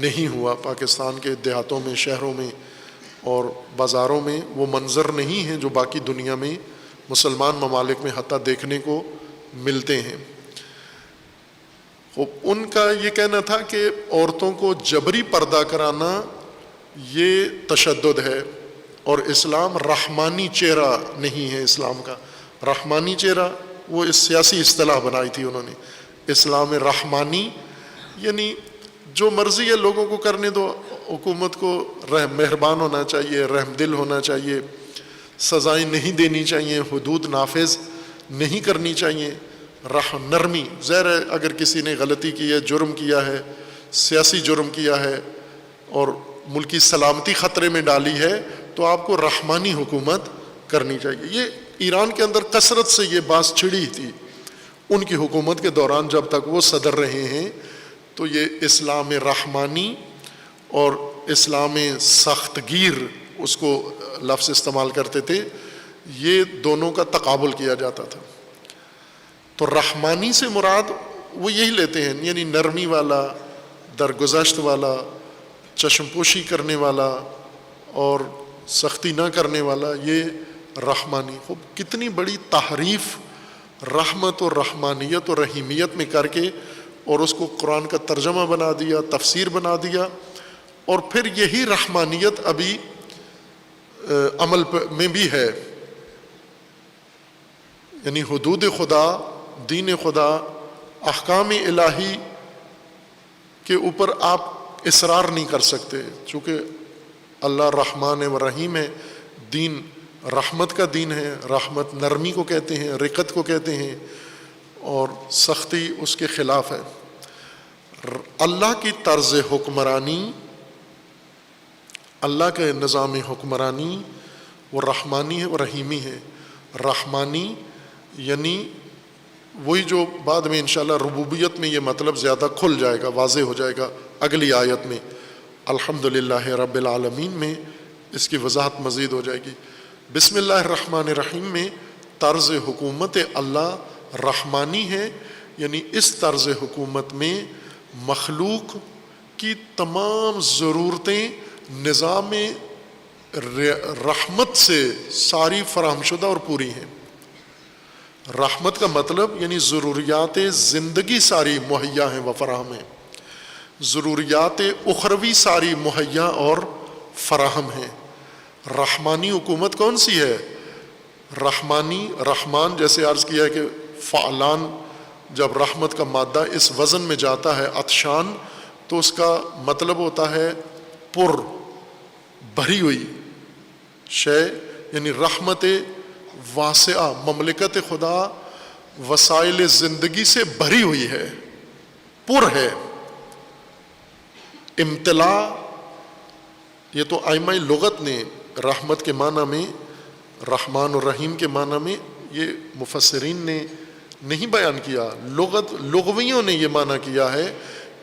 نہیں ہوا۔ پاکستان کے دیہاتوں میں، شہروں میں اور بازاروں میں وہ منظر نہیں ہیں جو باقی دنیا میں مسلمان ممالک میں حتیٰ دیکھنے کو ملتے ہیں۔ ان کا یہ کہنا تھا کہ عورتوں کو جبری پردہ کرانا یہ تشدد ہے، اور اسلام رحمانی چہرہ نہیں ہے۔ اسلام کا رحمانی چہرہ وہ اس سیاسی اصطلاح بنائی تھی انہوں نے، اسلام رحمانی یعنی جو مرضی ہے لوگوں کو کرنے دو، حکومت کو مہربان ہونا چاہیے، رحم دل ہونا چاہیے، سزائیں نہیں دینی چاہیے، حدود نافذ نہیں کرنی چاہیے، نرمی۔ ظاہر ہے اگر کسی نے غلطی کی ہے، جرم کیا ہے، سیاسی جرم کیا ہے اور ملکی سلامتی خطرے میں ڈالی ہے تو آپ کو رحمانی حکومت کرنی چاہیے۔ یہ ایران کے اندر کثرت سے یہ بات چھڑی تھی ان کی حکومت کے دوران، جب تک وہ صدر رہے ہیں تو یہ اسلام رحمانی اور اسلام سخت گیر، اس کو لفظ استعمال کرتے تھے، یہ دونوں کا تقابل کیا جاتا تھا۔ تو رحمانی سے مراد وہ یہی لیتے ہیں، یعنی نرمی والا، درگزشت والا، چشم پوشی کرنے والا اور سختی نہ کرنے والا، یہ رحمانی۔ خوب کتنی بڑی تحریف رحمت اور رحمانیت اور رحیمیت میں کر کے اور اس کو قرآن کا ترجمہ بنا دیا، تفسیر بنا دیا، اور پھر یہی رحمانیت ابھی عمل میں بھی ہے، یعنی حدود خدا، دین خدا، احکام الہی کے اوپر آپ اصرار نہیں کر سکتے، چونکہ اللہ رحمان و رحیم ہے، دین رحمت کا دین ہے، رحمت نرمی کو کہتے ہیں، رقت کو کہتے ہیں، اور سختی اس کے خلاف ہے۔ اللہ کی طرز حکمرانی، اللہ کا نظام حکمرانی وہ رحمانی ہے، وہ رحیمی ہے۔ رحمانی یعنی وہی جو بعد میں انشاءاللہ ربوبیت میں یہ مطلب زیادہ کھل جائے گا، واضح ہو جائے گا اگلی آیت میں، الحمدللہ رب العالمین میں اس کی وضاحت مزید ہو جائے گی۔ بسم اللہ الرحمن الرحیم میں طرز حکومت اللہ رحمانی ہے، یعنی اس طرز حکومت میں مخلوق کی تمام ضرورتیں نظام رحمت سے ساری فراہم شدہ اور پوری ہیں۔ رحمت کا مطلب یعنی ضروریات زندگی ساری مہیا ہیں و فراہم ہیں، ضروریات اخروی ساری مہیا اور فراہم ہیں۔ رحمانی حکومت کون سی ہے؟ رحمان جیسے عرض کیا ہے کہ فعلان، جب رحمت کا مادہ اس وزن میں جاتا ہے عطشان، تو اس کا مطلب ہوتا ہے پر، بھری ہوئی شے، یعنی رحمت واسعہ، مملکت خدا وسائل زندگی سے بھری ہوئی ہے، پر ہے۔ امتلا، یہ تو ائمہ لغت نے رحمت کے معنی میں، رحمان اور رحیم کے معنی میں، یہ مفسرین نے نہیں بیان کیا، لغویوں نے یہ معنی کیا ہے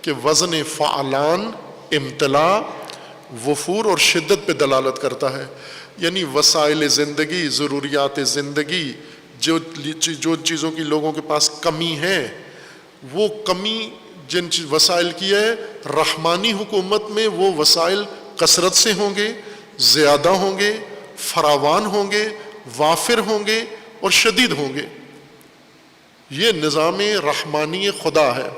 کہ وزن فعلان امتلا وفور اور شدت پہ دلالت کرتا ہے، یعنی وسائل زندگی، ضروریات زندگی، جو چیزوں کی لوگوں کے پاس کمی ہے، وہ کمی جن وسائل کی ہے، رحمانی حکومت میں وہ وسائل کثرت سے ہوں گے، زیادہ ہوں گے، فراوان ہوں گے، وافر ہوں گے اور شدید ہوں گے۔ یہ نظام رحمانی خدا ہے۔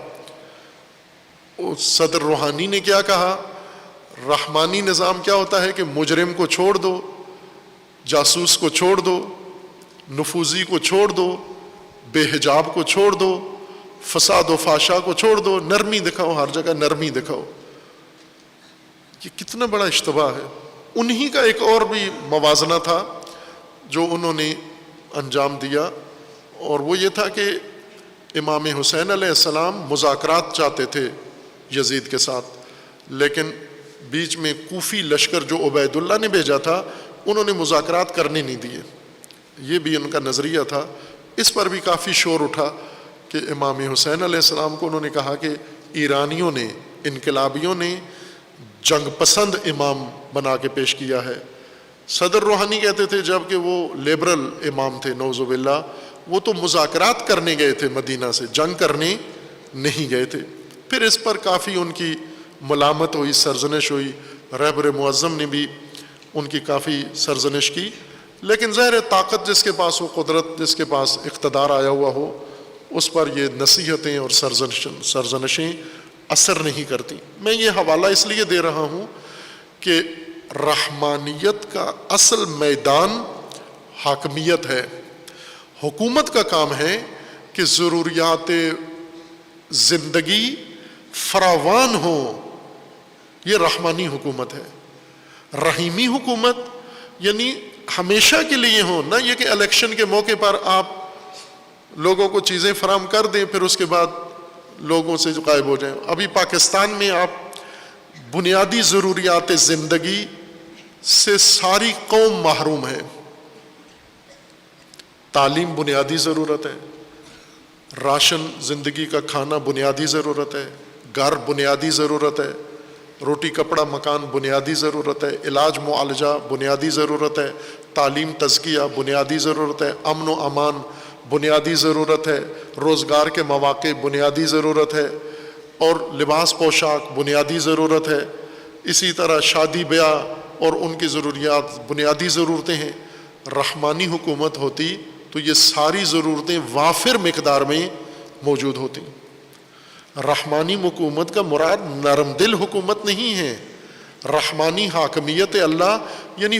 صدر روحانی نے کیا کہا؟ رحمانی نظام کیا ہوتا ہے کہ مجرم کو چھوڑ دو، جاسوس کو چھوڑ دو، نفوذی کو چھوڑ دو، بے حجاب کو چھوڑ دو، فساد و فحشا کو چھوڑ دو، نرمی دکھاؤ، ہر جگہ نرمی دکھاؤ۔ یہ کتنا بڑا اشتباہ ہے۔ انہی کا ایک اور بھی موازنہ تھا جو انہوں نے انجام دیا، اور وہ یہ تھا کہ امام حسین علیہ السلام مذاکرات چاہتے تھے یزید کے ساتھ، لیکن بیچ میں کوفی لشکر جو عبید اللہ نے بھیجا تھا، انہوں نے مذاکرات کرنے نہیں دیے۔ یہ بھی ان کا نظریہ تھا۔ اس پر بھی کافی شور اٹھا کہ امام حسین علیہ السلام کو انہوں نے کہا کہ ایرانیوں نے، انقلابیوں نے جنگ پسند امام بنا کے پیش کیا ہے۔ صدر روحانی کہتے تھے جب کہ وہ لیبرل امام تھے، نعوذ باللہ، وہ تو مذاکرات کرنے گئے تھے مدینہ سے، جنگ کرنے نہیں گئے تھے۔ پھر اس پر کافی ان کی ملامت ہوئی، سرزنش ہوئی، رہبر معظم نے بھی ان کی کافی سرزنش کی، لیکن ظاہر طاقت جس کے پاس ہو، قدرت جس کے پاس اقتدار آیا ہوا ہو، اس پر یہ نصیحتیں اور سرزنشیں اثر نہیں کرتی۔ میں یہ حوالہ اس لیے دے رہا ہوں کہ رحمانیت کا اصل میدان حاکمیت ہے۔ حکومت کا کام ہے کہ ضروریات زندگی فراوان ہوں، یہ رحمانی حکومت ہے۔ رحیمی حکومت یعنی ہمیشہ کے لیے ہو، نہ یہ کہ الیکشن کے موقع پر آپ لوگوں کو چیزیں فراہم کر دیں پھر اس کے بعد لوگوں سے غائب ہو جائیں۔ ابھی پاکستان میں آپ بنیادی ضروریات زندگی سے ساری قوم محروم ہے۔ تعلیم بنیادی ضرورت ہے، راشن زندگی کا کھانا بنیادی ضرورت ہے، گھر بنیادی ضرورت ہے، روٹی کپڑا مکان بنیادی ضرورت ہے، علاج معالجہ بنیادی ضرورت ہے، تعلیم تزکیہ بنیادی ضرورت ہے، امن و امان بنیادی ضرورت ہے، روزگار کے مواقع بنیادی ضرورت ہے، اور لباس پوشاک بنیادی ضرورت ہے۔ اسی طرح شادی بیاہ اور ان کی ضروریات بنیادی ضرورتیں ہیں۔ رحمانی حکومت ہوتی تو یہ ساری ضرورتیں وافر مقدار میں موجود ہوتی۔ رحمانی حکومت کا مراد نرم دل حکومت نہیں ہے۔ رحمانی حاکمیت اللہ یعنی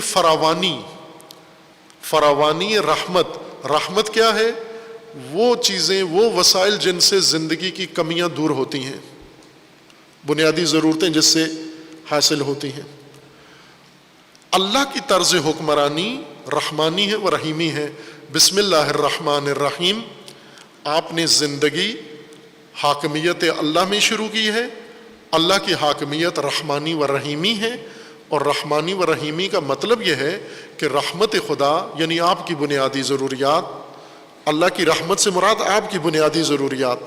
فراوانی رحمت۔ رحمت کیا ہے؟ وہ چیزیں، وہ وسائل جن سے زندگی کی کمیاں دور ہوتی ہیں، بنیادی ضرورتیں جس سے حاصل ہوتی ہیں۔ اللہ کی طرز حکمرانی رحمانی ہے و رحیمی ہے۔ بسم اللہ الرحمن الرحیم، آپ نے زندگی حاکمیت اللہ میں شروع کی ہے۔ اللہ کی حاکمیت رحمانی و رحیمی ہے، اور رحمانی و رحیمی کا مطلب یہ ہے کہ رحمت خدا یعنی آپ کی بنیادی ضروریات، اللہ کی رحمت سے مراد آپ کی بنیادی ضروریات،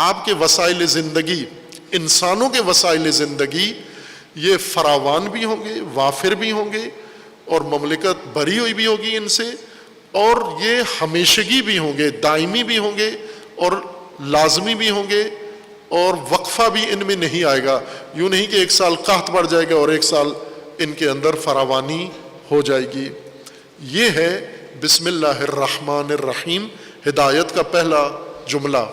آپ کے وسائل زندگی، انسانوں کے وسائل زندگی، یہ فراوان بھی ہوں گے، وافر بھی ہوں گے، اور مملکت بھری ہوئی بھی ہوگی ان سے، اور یہ ہمیشگی بھی ہوں گے، دائمی بھی ہوں گے، اور لازمی بھی ہوں گے، اور وقفہ بھی ان میں نہیں آئے گا۔ یوں نہیں کہ ایک سال قحط پڑ جائے گا اور ایک سال ان کے اندر فراوانی ہو جائے گی۔ یہ ہے بسم اللہ الرحمن الرحیم، ہدایت کا پہلا جملہ،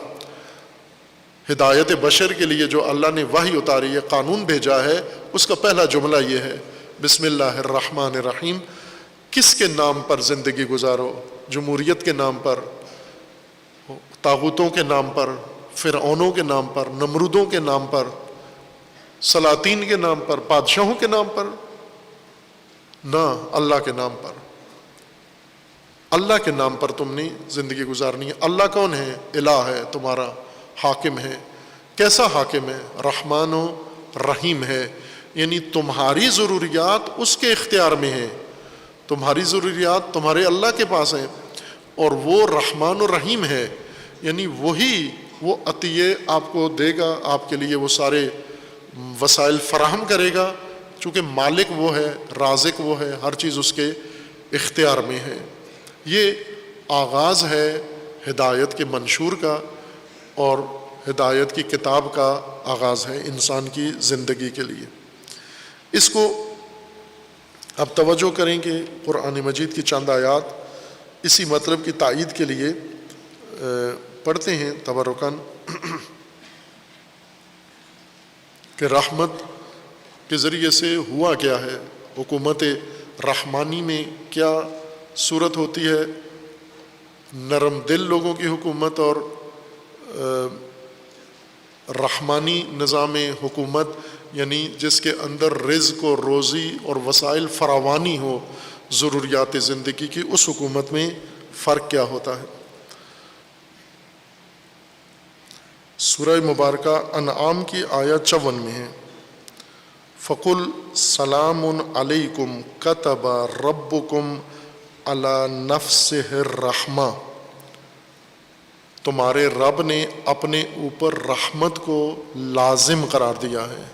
ہدایت بشر کے لیے جو اللہ نے وحی اتاری ہے، قانون بھیجا ہے، اس کا پہلا جملہ یہ ہے بسم اللہ الرحمن الرحیم۔ کس کے نام پر زندگی گزارو؟ جمہوریت کے نام پر، طاغوتوں کے نام پر، فرعونوں کے نام پر، نمرودوں کے نام پر، سلاطین کے نام پر، بادشاہوں کے نام پر؟ نہ، اللہ کے نام پر۔ اللہ کے نام پر تم نے زندگی گزارنی ہے۔ اللہ کون ہے؟ الہ ہے تمہارا، حاکم ہے۔ کیسا حاکم ہے؟ رحمان و رحیم ہے، یعنی تمہاری ضروریات اس کے اختیار میں ہیں، تمہاری ضروریات تمہارے اللہ کے پاس ہیں، اور وہ رحمان و رحیم ہے، یعنی وہی وہ عطیے آپ کو دے گا، آپ کے لیے وہ سارے وسائل فراہم کرے گا، چونکہ مالک وہ ہے، رازق وہ ہے، ہر چیز اس کے اختیار میں ہے۔ یہ آغاز ہے ہدایت کے منشور کا، اور ہدایت کی کتاب کا آغاز ہے انسان کی زندگی کے لیے۔ اس کو اب توجہ کریں کہ قرآن مجید کی چند آیات اسی مطلب کی تائید کے لیے پڑھتے ہیں تبرکاً، کہ رحمت کے ذریعے سے ہوا کیا ہے، حکومت رحمانی میں کیا صورت ہوتی ہے، نرم دل لوگوں کی حکومت اور رحمانی نظام حکومت، یعنی جس کے اندر رزق و روزی اور وسائل فراوانی ہو ضروریات زندگی کی، اس حکومت میں فرق کیا ہوتا ہے۔ سورہ مبارکہ انعام کی آیت 54 میں ہے، فَقُلْ سَلَامٌ عَلَيْكُمْ كَتَبَ رَبُّكُمْ عَلَى نَفْسِهِ الرَّحْمَةِ، تمہارے رب نے اپنے اوپر رحمت کو لازم قرار دیا ہے۔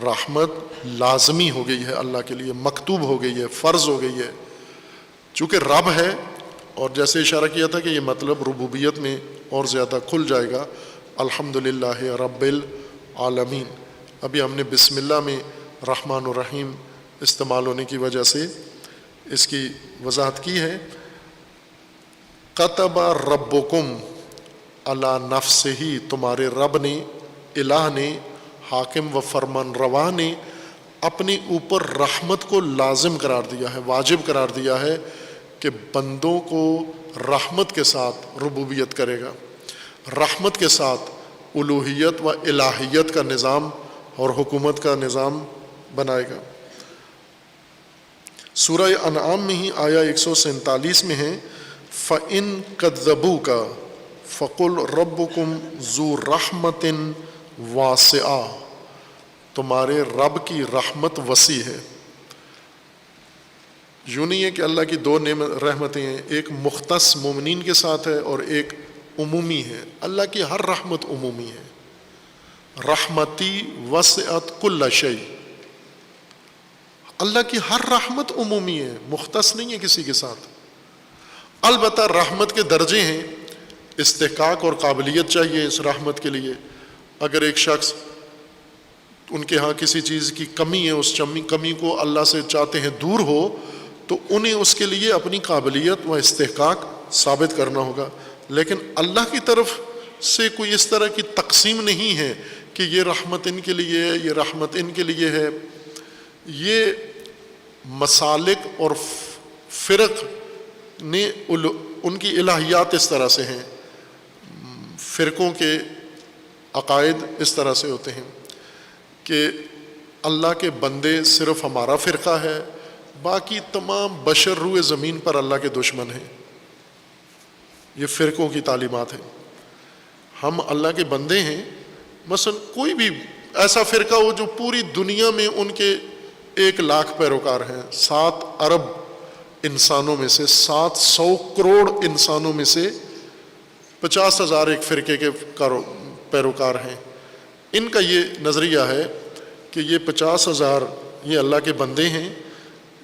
رحمت لازمی ہو گئی ہے اللہ کے لیے، مکتوب ہو گئی ہے، فرض ہو گئی ہے، چونکہ رب ہے۔ اور جیسے اشارہ کیا تھا کہ یہ مطلب ربوبیت میں اور زیادہ کھل جائے گا، الحمدللہ رب العالمین۔ ابھی ہم نے بسم اللہ میں رحمان الرحیم استعمال ہونے کی وجہ سے اس کی وضاحت کی ہے۔ کتب ربکم علی نفسہ، تمہارے رب نے، الہ نے، حاکم و فرمان روا نے اپنے اوپر رحمت کو لازم قرار دیا ہے، واجب قرار دیا ہے کہ بندوں کو رحمت کے ساتھ ربوبیت کرے گا، رحمت کے ساتھ الوہیت و الہیت کا نظام اور حکومت کا نظام بنائے گا۔ سورہ انعام میں ہی آیا 147 میں ہے، فَإِن كَذَّبُوكَ فَقُلْ رَبُّكُمْ ذُو رَحْمَةٍ وَاسِعَةٍ، تمہارے رب کی رحمت وسیع ہے۔ یوں نہیں ہے کہ اللہ کی دو رحمتیں ہیں، ایک مختص مومنین کے ساتھ ہے اور ایک عمومی ہے۔ اللہ کی ہر رحمت عمومی ہے، رحمتی وسعت کل شیء، اللہ کی ہر رحمت عمومی ہے، مختص نہیں ہے کسی کے ساتھ۔ البتہ رحمت کے درجے ہیں، استحقاق اور قابلیت چاہیے اس رحمت کے لیے۔ اگر ایک شخص ان کے ہاں کسی چیز کی کمی ہے، اس کمی کو اللہ سے چاہتے ہیں دور ہو، تو انہیں اس کے لیے اپنی قابلیت و استحقاق ثابت کرنا ہوگا۔ لیکن اللہ کی طرف سے کوئی اس طرح کی تقسیم نہیں ہے کہ یہ رحمت ان کے لیے ہے، یہ رحمت ان کے لیے ہے۔ یہ مسالک اور فرق نے ان کی الہیات اس طرح سے ہیں، فرقوں کے عقائد اس طرح سے ہوتے ہیں کہ اللہ کے بندے صرف ہمارا فرقہ ہے، باقی تمام بشر روئے زمین پر اللہ کے دشمن ہیں۔ یہ فرقوں کی تعلیمات ہیں۔ ہم اللہ کے بندے ہیں، مثلا کوئی بھی ایسا فرقہ ہو جو پوری دنیا میں ان کے 1,00,000 پیروکار ہیں، 7 ارب انسانوں میں سے، 700 کروڑ انسانوں میں سے 50,000 ایک فرقے کے پیروکار ہیں۔ ان کا یہ نظریہ ہے کہ یہ 50,000 یہ اللہ کے بندے ہیں،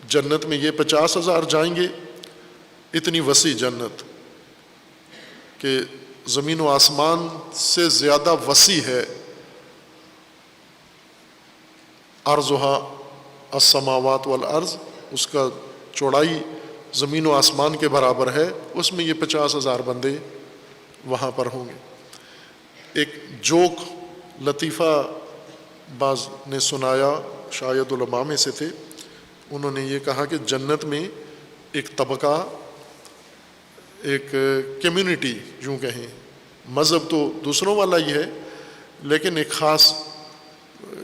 جنت میں یہ 50,000 جائیں گے۔ اتنی وسیع جنت کہ زمین و آسمان سے زیادہ وسیع ہے، عرضها السماوات والارض، اس کا چوڑائی زمین و آسمان کے برابر ہے، اس میں یہ 50,000 بندے وہاں پر ہوں گے۔ ایک جوک لطیفہ بعض نے سنایا، شاید علماء میں سے تھے، انہوں نے یہ کہا کہ جنت میں ایک طبقہ، ایک کمیونٹی یوں کہیں، مذہب تو دوسروں والا ہی ہے لیکن ایک خاص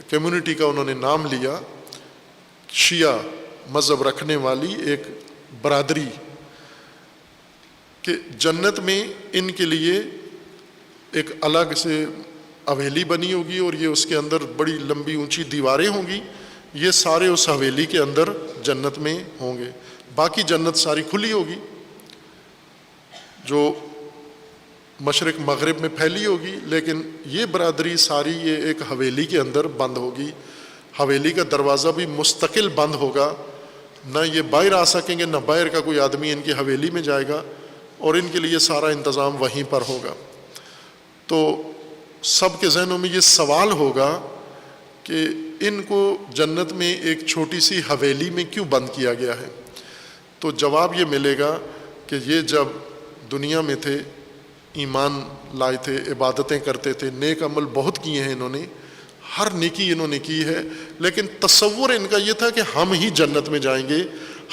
کمیونٹی کا انہوں نے نام لیا، شیعہ مذہب رکھنے والی ایک برادری، کہ جنت میں ان کے لیے ایک الگ سے حویلی بنی ہوگی اور یہ اس کے اندر بڑی لمبی اونچی دیواریں ہوں گی، یہ سارے اس حویلی کے اندر جنت میں ہوں گے، باقی جنت ساری کھلی ہوگی جو مشرق مغرب میں پھیلی ہوگی، لیکن یہ برادری ساری یہ ایک حویلی کے اندر بند ہوگی، حویلی کا دروازہ بھی مستقل بند ہوگا، نہ یہ باہر آ سکیں گے، نہ باہر کا کوئی آدمی ان کی حویلی میں جائے گا، اور ان کے لیے سارا انتظام وہیں پر ہوگا۔ تو سب کے ذہنوں میں یہ سوال ہوگا کہ ان کو جنت میں ایک چھوٹی سی حویلی میں کیوں بند کیا گیا ہے؟ تو جواب یہ ملے گا کہ یہ جب دنیا میں تھے، ایمان لائے تھے، عبادتیں کرتے تھے، نیک عمل بہت کیے ہیں انہوں نے، ہر نیکی انہوں نے کی ہے، لیکن تصور ان کا یہ تھا کہ ہم ہی جنت میں جائیں گے،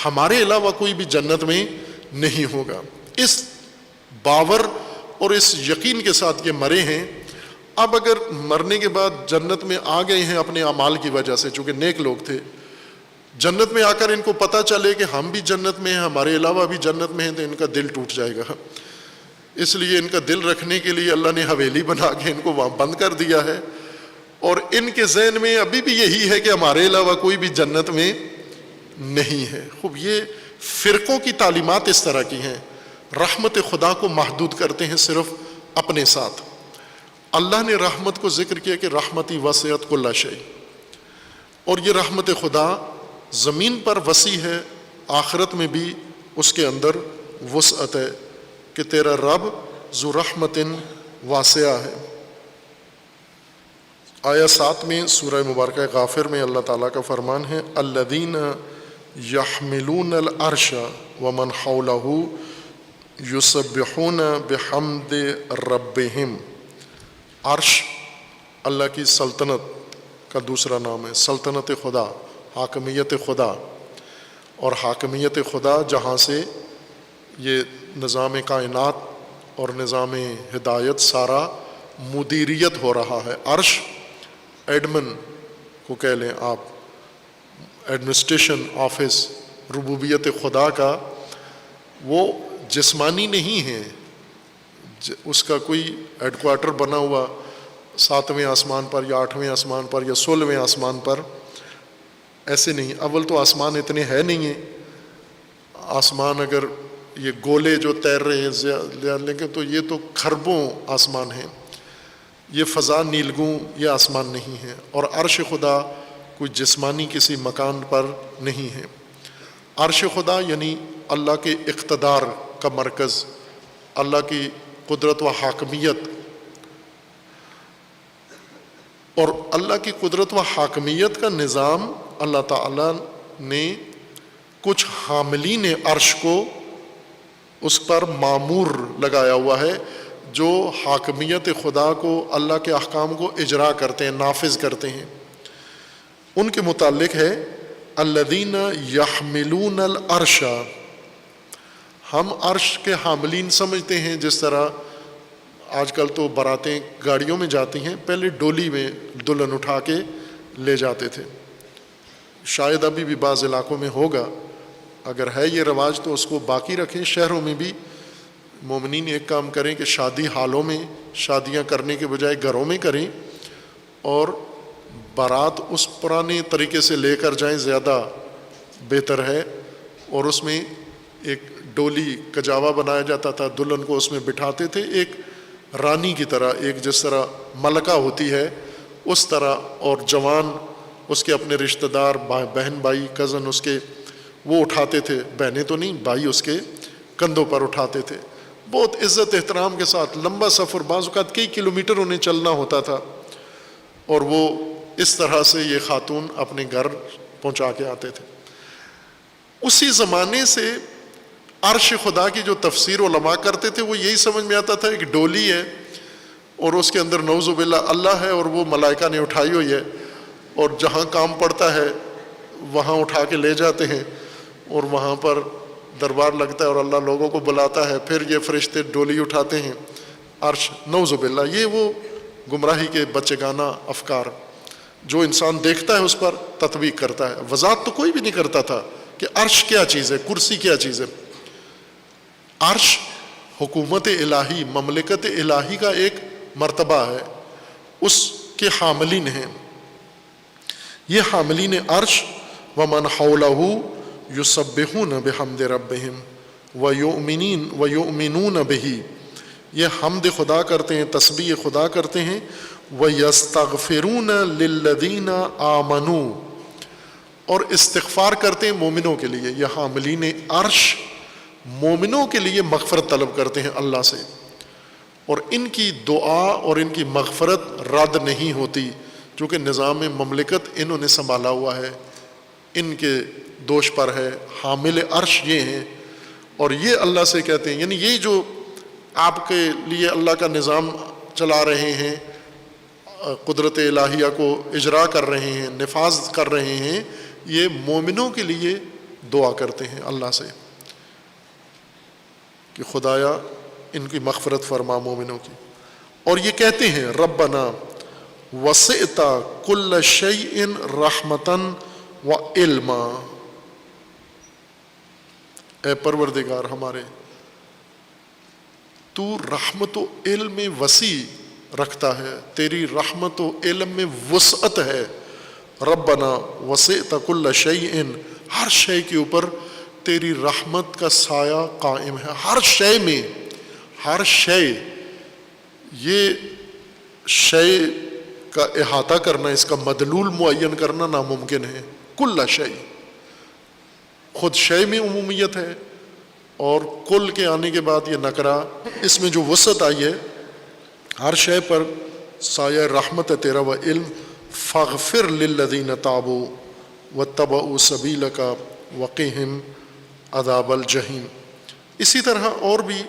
ہمارے علاوہ کوئی بھی جنت میں نہیں ہوگا۔ اس باور اور اس یقین کے ساتھ یہ مرے ہیں۔ اب اگر مرنے کے بعد جنت میں آ گئے ہیں اپنے اعمال کی وجہ سے، چونکہ نیک لوگ تھے، جنت میں آ کر ان کو پتہ چلے کہ ہم بھی جنت میں ہیں، ہمارے علاوہ بھی جنت میں ہیں، تو ان کا دل ٹوٹ جائے گا۔ اس لیے ان کا دل رکھنے کے لیے اللہ نے حویلی بنا کے ان کو وہاں بند کر دیا ہے، اور ان کے ذہن میں ابھی بھی یہی ہے کہ ہمارے علاوہ کوئی بھی جنت میں نہیں ہے۔ خوب، یہ فرقوں کی تعلیمات اس طرح کی ہیں، رحمت خدا کو محدود کرتے ہیں صرف اپنے ساتھ۔ اللہ نے رحمت کو ذکر کیا کہ رحمتی وسعت کل شیء، اور یہ رحمت خدا زمین پر وسیع ہے، آخرت میں بھی اس کے اندر وسعت ہے کہ تیرا رب ذو رحمت واسعہ ہے۔ آیہ 7 میں سورہ مبارکہ غافر میں اللہ تعالیٰ کا فرمان ہے، الذین یحملون العرش ومن حولہ یسبحون بحمد ربہم۔ عرش اللہ کی سلطنت کا دوسرا نام ہے، سلطنت خدا، حاکمیت خدا، اور حاکمیت خدا جہاں سے یہ نظام کائنات اور نظام ہدایت سارا مدیریت ہو رہا ہے۔ عرش ایڈمن کو کہہ لیں آپ، ایڈمنسٹریشن آفس ربوبیت خدا کا، وہ جسمانی نہیں ہے، اس کا کوئی ہیڈ کوارٹر بنا ہوا 7ویں آسمان پر یا 8ویں آسمان پر یا 16ویں آسمان پر، ایسے نہیں۔ اول تو آسمان اتنے ہے نہیں ہیں، آسمان اگر یہ گولے جو تیر رہے ہیں لیکن تو یہ تو کھربوں آسمان ہیں، یہ فضا نیلگوں یہ آسمان نہیں ہے، اور عرش خدا کوئی جسمانی کسی مکان پر نہیں ہے۔ عرش خدا یعنی اللہ کے اقتدار کا مرکز، اللہ کی قدرت و حاکمیت، اور اللہ کی قدرت و حاکمیت کا نظام اللہ تعالیٰ نے کچھ حاملین عرش کو اس پر مامور لگایا ہوا ہے، جو حاکمیت خدا کو، اللہ کے احکام کو اجرا کرتے ہیں، نافذ کرتے ہیں۔ ان کے متعلق ہے الذین یحملون العرش۔ ہم عرش کے حاملین سمجھتے ہیں، جس طرح آج کل تو باراتیں گاڑیوں میں جاتی ہیں، پہلے ڈولی میں دلہن اٹھا کے لے جاتے تھے، شاید ابھی بھی بعض علاقوں میں ہوگا، اگر ہے یہ رواج تو اس کو باقی رکھیں۔ شہروں میں بھی مومنین ایک کام کریں کہ شادی حالوں میں شادیاں کرنے کے بجائے گھروں میں کریں، اور بارات اس پرانے طریقے سے لے کر جائیں، زیادہ بہتر ہے۔ اور اس میں ایک ڈولی کجاوا بنایا جاتا تھا، دلہن کو اس میں بٹھاتے تھے، ایک رانی کی طرح، ایک جس طرح ملکہ ہوتی ہے اس طرح، اور جوان اس کے اپنے رشتہ دار، بہن بھائی کزن اس کے، وہ اٹھاتے تھے، بہنیں تو نہیں، بھائی اس کے کندھوں پر اٹھاتے تھے، بہت عزت احترام کے ساتھ۔ لمبا سفر، بعض اوقات کئی کلومیٹر انہیں چلنا ہوتا تھا، اور وہ اس طرح سے یہ خاتون اپنے گھر پہنچا کے آتے تھے۔ اسی زمانے سے عرش خدا کی جو تفسیر علماء کرتے تھے وہ یہی سمجھ میں آتا تھا ایک ڈولی ہے اور اس کے اندر نعوذ باللہ اللہ ہے اور وہ ملائکہ نے اٹھائی ہوئی ہے، اور جہاں کام پڑتا ہے وہاں اٹھا کے لے جاتے ہیں اور وہاں پر دربار لگتا ہے اور اللہ لوگوں کو بلاتا ہے، پھر یہ فرشتے ڈولی اٹھاتے ہیں عرش۔ نعوذ باللہ، یہ وہ گمراہی کے بچگانہ افکار جو انسان دیکھتا ہے اس پر تطبیق کرتا ہے، وضاحت تو کوئی بھی نہیں کرتا تھا کہ عرش کیا چیز ہے، کرسی کیا چیز ہے۔ عرش حکومت الہی، مملکت الہی کا ایک مرتبہ ہے، اس کے حاملین ہیں یہ حاملین عرش۔ ومن حولہ یسبحون بحمد ربہم ویؤمنون بہ، یہ حمد خدا کرتے ہیں، تسبیح خدا کرتے ہیں۔ وَيَسْتَغْفِرُونَ لِلَّذِينَ آمَنُوا، اور استغفار کرتے ہیں مومنوں کے لیے۔ یہ حاملین عرش مومنوں کے لیے مغفرت طلب کرتے ہیں اللہ سے، اور ان کی دعا اور ان کی مغفرت رد نہیں ہوتی، چونکہ نظام مملکت انہوں نے سنبھالا ہوا ہے، ان کے دوش پر ہے۔ حامل عرش یہ ہیں، اور یہ اللہ سے کہتے ہیں، یعنی یہ جو آپ کے لیے اللہ کا نظام چلا رہے ہیں، قدرت الہیہ کو اجرا کر رہے ہیں، نفاذ کر رہے ہیں، یہ مومنوں کے لیے دعا کرتے ہیں اللہ سے کہ خدایا ان کی مغفرت فرما مومنوں کی، اور یہ کہتے ہیں ربنا وسعت کل شیء رحمتا وعلما، اے پروردگار ہمارے، تو رحمت و علم میں وسیع رکھتا ہے، تیری رحمت و علم میں وسعت ہے۔ ربنا وسعت کل شیء، ہر شے کے اوپر تیری رحمت کا سایہ قائم ہے، ہر شے میں، ہر شے، یہ شے کا احاطہ کرنا، اس کا مدلول معین کرنا ناممکن ہے۔ کل شے، خود شے میں عمومیت ہے، اور کل کے آنے کے بعد یہ نکرہ، اس میں جو وسعت آئی ہے، ہر شے پر سایہ رحمت ہے تیرا، و علم۔ فاغفر للذین تابوا واتبعوا سبیلک وقہم عذاب الجحیم۔ اسی طرح اور بھی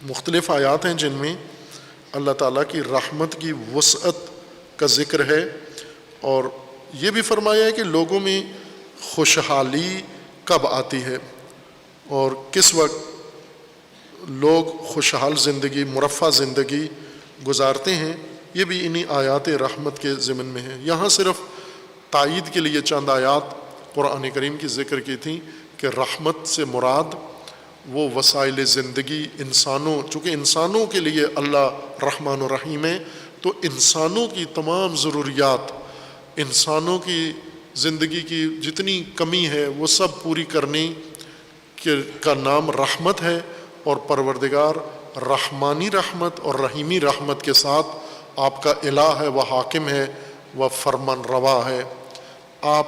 مختلف آیات ہیں جن میں اللہ تعالیٰ کی رحمت کی وسعت کا ذکر ہے، اور یہ بھی فرمایا ہے کہ لوگوں میں خوشحالی کب آتی ہے اور کس وقت لوگ خوشحال زندگی، مرفہ زندگی گزارتے ہیں، یہ بھی انہی آیات رحمت کے ضمن میں ہے۔ یہاں صرف تائید کے لیے چند آیات قرآن کریم کی ذکر کی تھیں کہ رحمت سے مراد وہ وسائل زندگی انسانوں، چونکہ انسانوں کے لیے اللہ رحمان و رحیم ہے، تو انسانوں کی تمام ضروریات، انسانوں کی زندگی کی جتنی کمی ہے وہ سب پوری کرنے کا نام رحمت ہے، اور پروردگار رحمانی رحمت اور رحیمی رحمت کے ساتھ آپ کا الہ ہے، وہ حاکم ہے، وہ فرمان روا ہے۔ آپ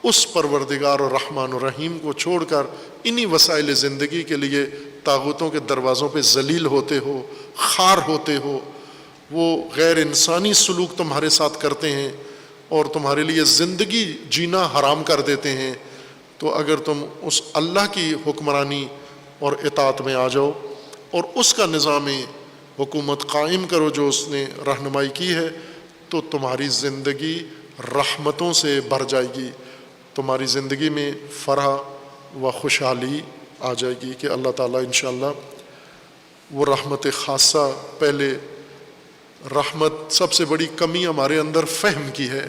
اس پروردگار اور رحمان و رحیم کو چھوڑ کر انہی وسائل زندگی کے لیے طاغوتوں کے دروازوں پہ ذلیل ہوتے ہو، خار ہوتے ہو، وہ غیر انسانی سلوک تمہارے ساتھ کرتے ہیں اور تمہارے لیے زندگی جینا حرام کر دیتے ہیں، تو اگر تم اس اللہ کی حکمرانی اور اطاعت میں آ جاؤ اور اس کا نظام حکومت قائم کرو جو اس نے رہنمائی کی ہے، تو تمہاری زندگی رحمتوں سے بھر جائے گی، تمہاری زندگی میں فرح و خوشحالی آ جائے گی کہ اللہ تعالیٰ انشاءاللہ وہ رحمت خاصہ، پہلے رحمت سب سے بڑی کمی ہمارے اندر فہم کی ہے،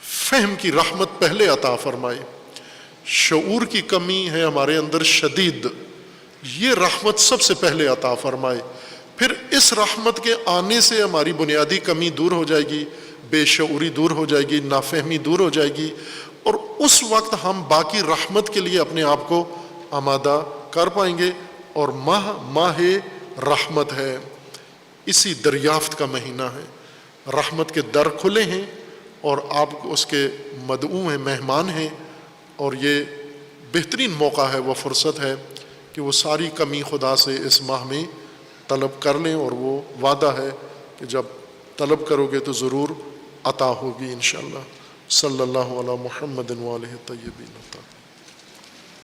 فہم کی رحمت پہلے عطا فرمائے، شعور کی کمی ہے ہمارے اندر شدید، یہ رحمت سب سے پہلے عطا فرمائے، پھر اس رحمت کے آنے سے ہماری بنیادی کمی دور ہو جائے گی، بے شعوری دور ہو جائے گی، نافہمی دور ہو جائے گی، اور اس وقت ہم باقی رحمت کے لیے اپنے آپ کو آمادہ کر پائیں گے، اور ماہ رحمت ہے، اسی دریافت کا مہینہ ہے، رحمت کے در کھلے ہیں اور آپ اس کے مدعو ہیں، مہمان ہیں، اور یہ بہترین موقع ہے، وہ فرصت ہے کہ وہ ساری کمی خدا سے اس ماہ میں طلب کر لیں، اور وہ وعدہ ہے کہ جب طلب کرو گے تو ضرور عطا ہوگی انشاءاللہ۔ صلی اللہ علی محمد و آلہ الطیبین الطاہرین۔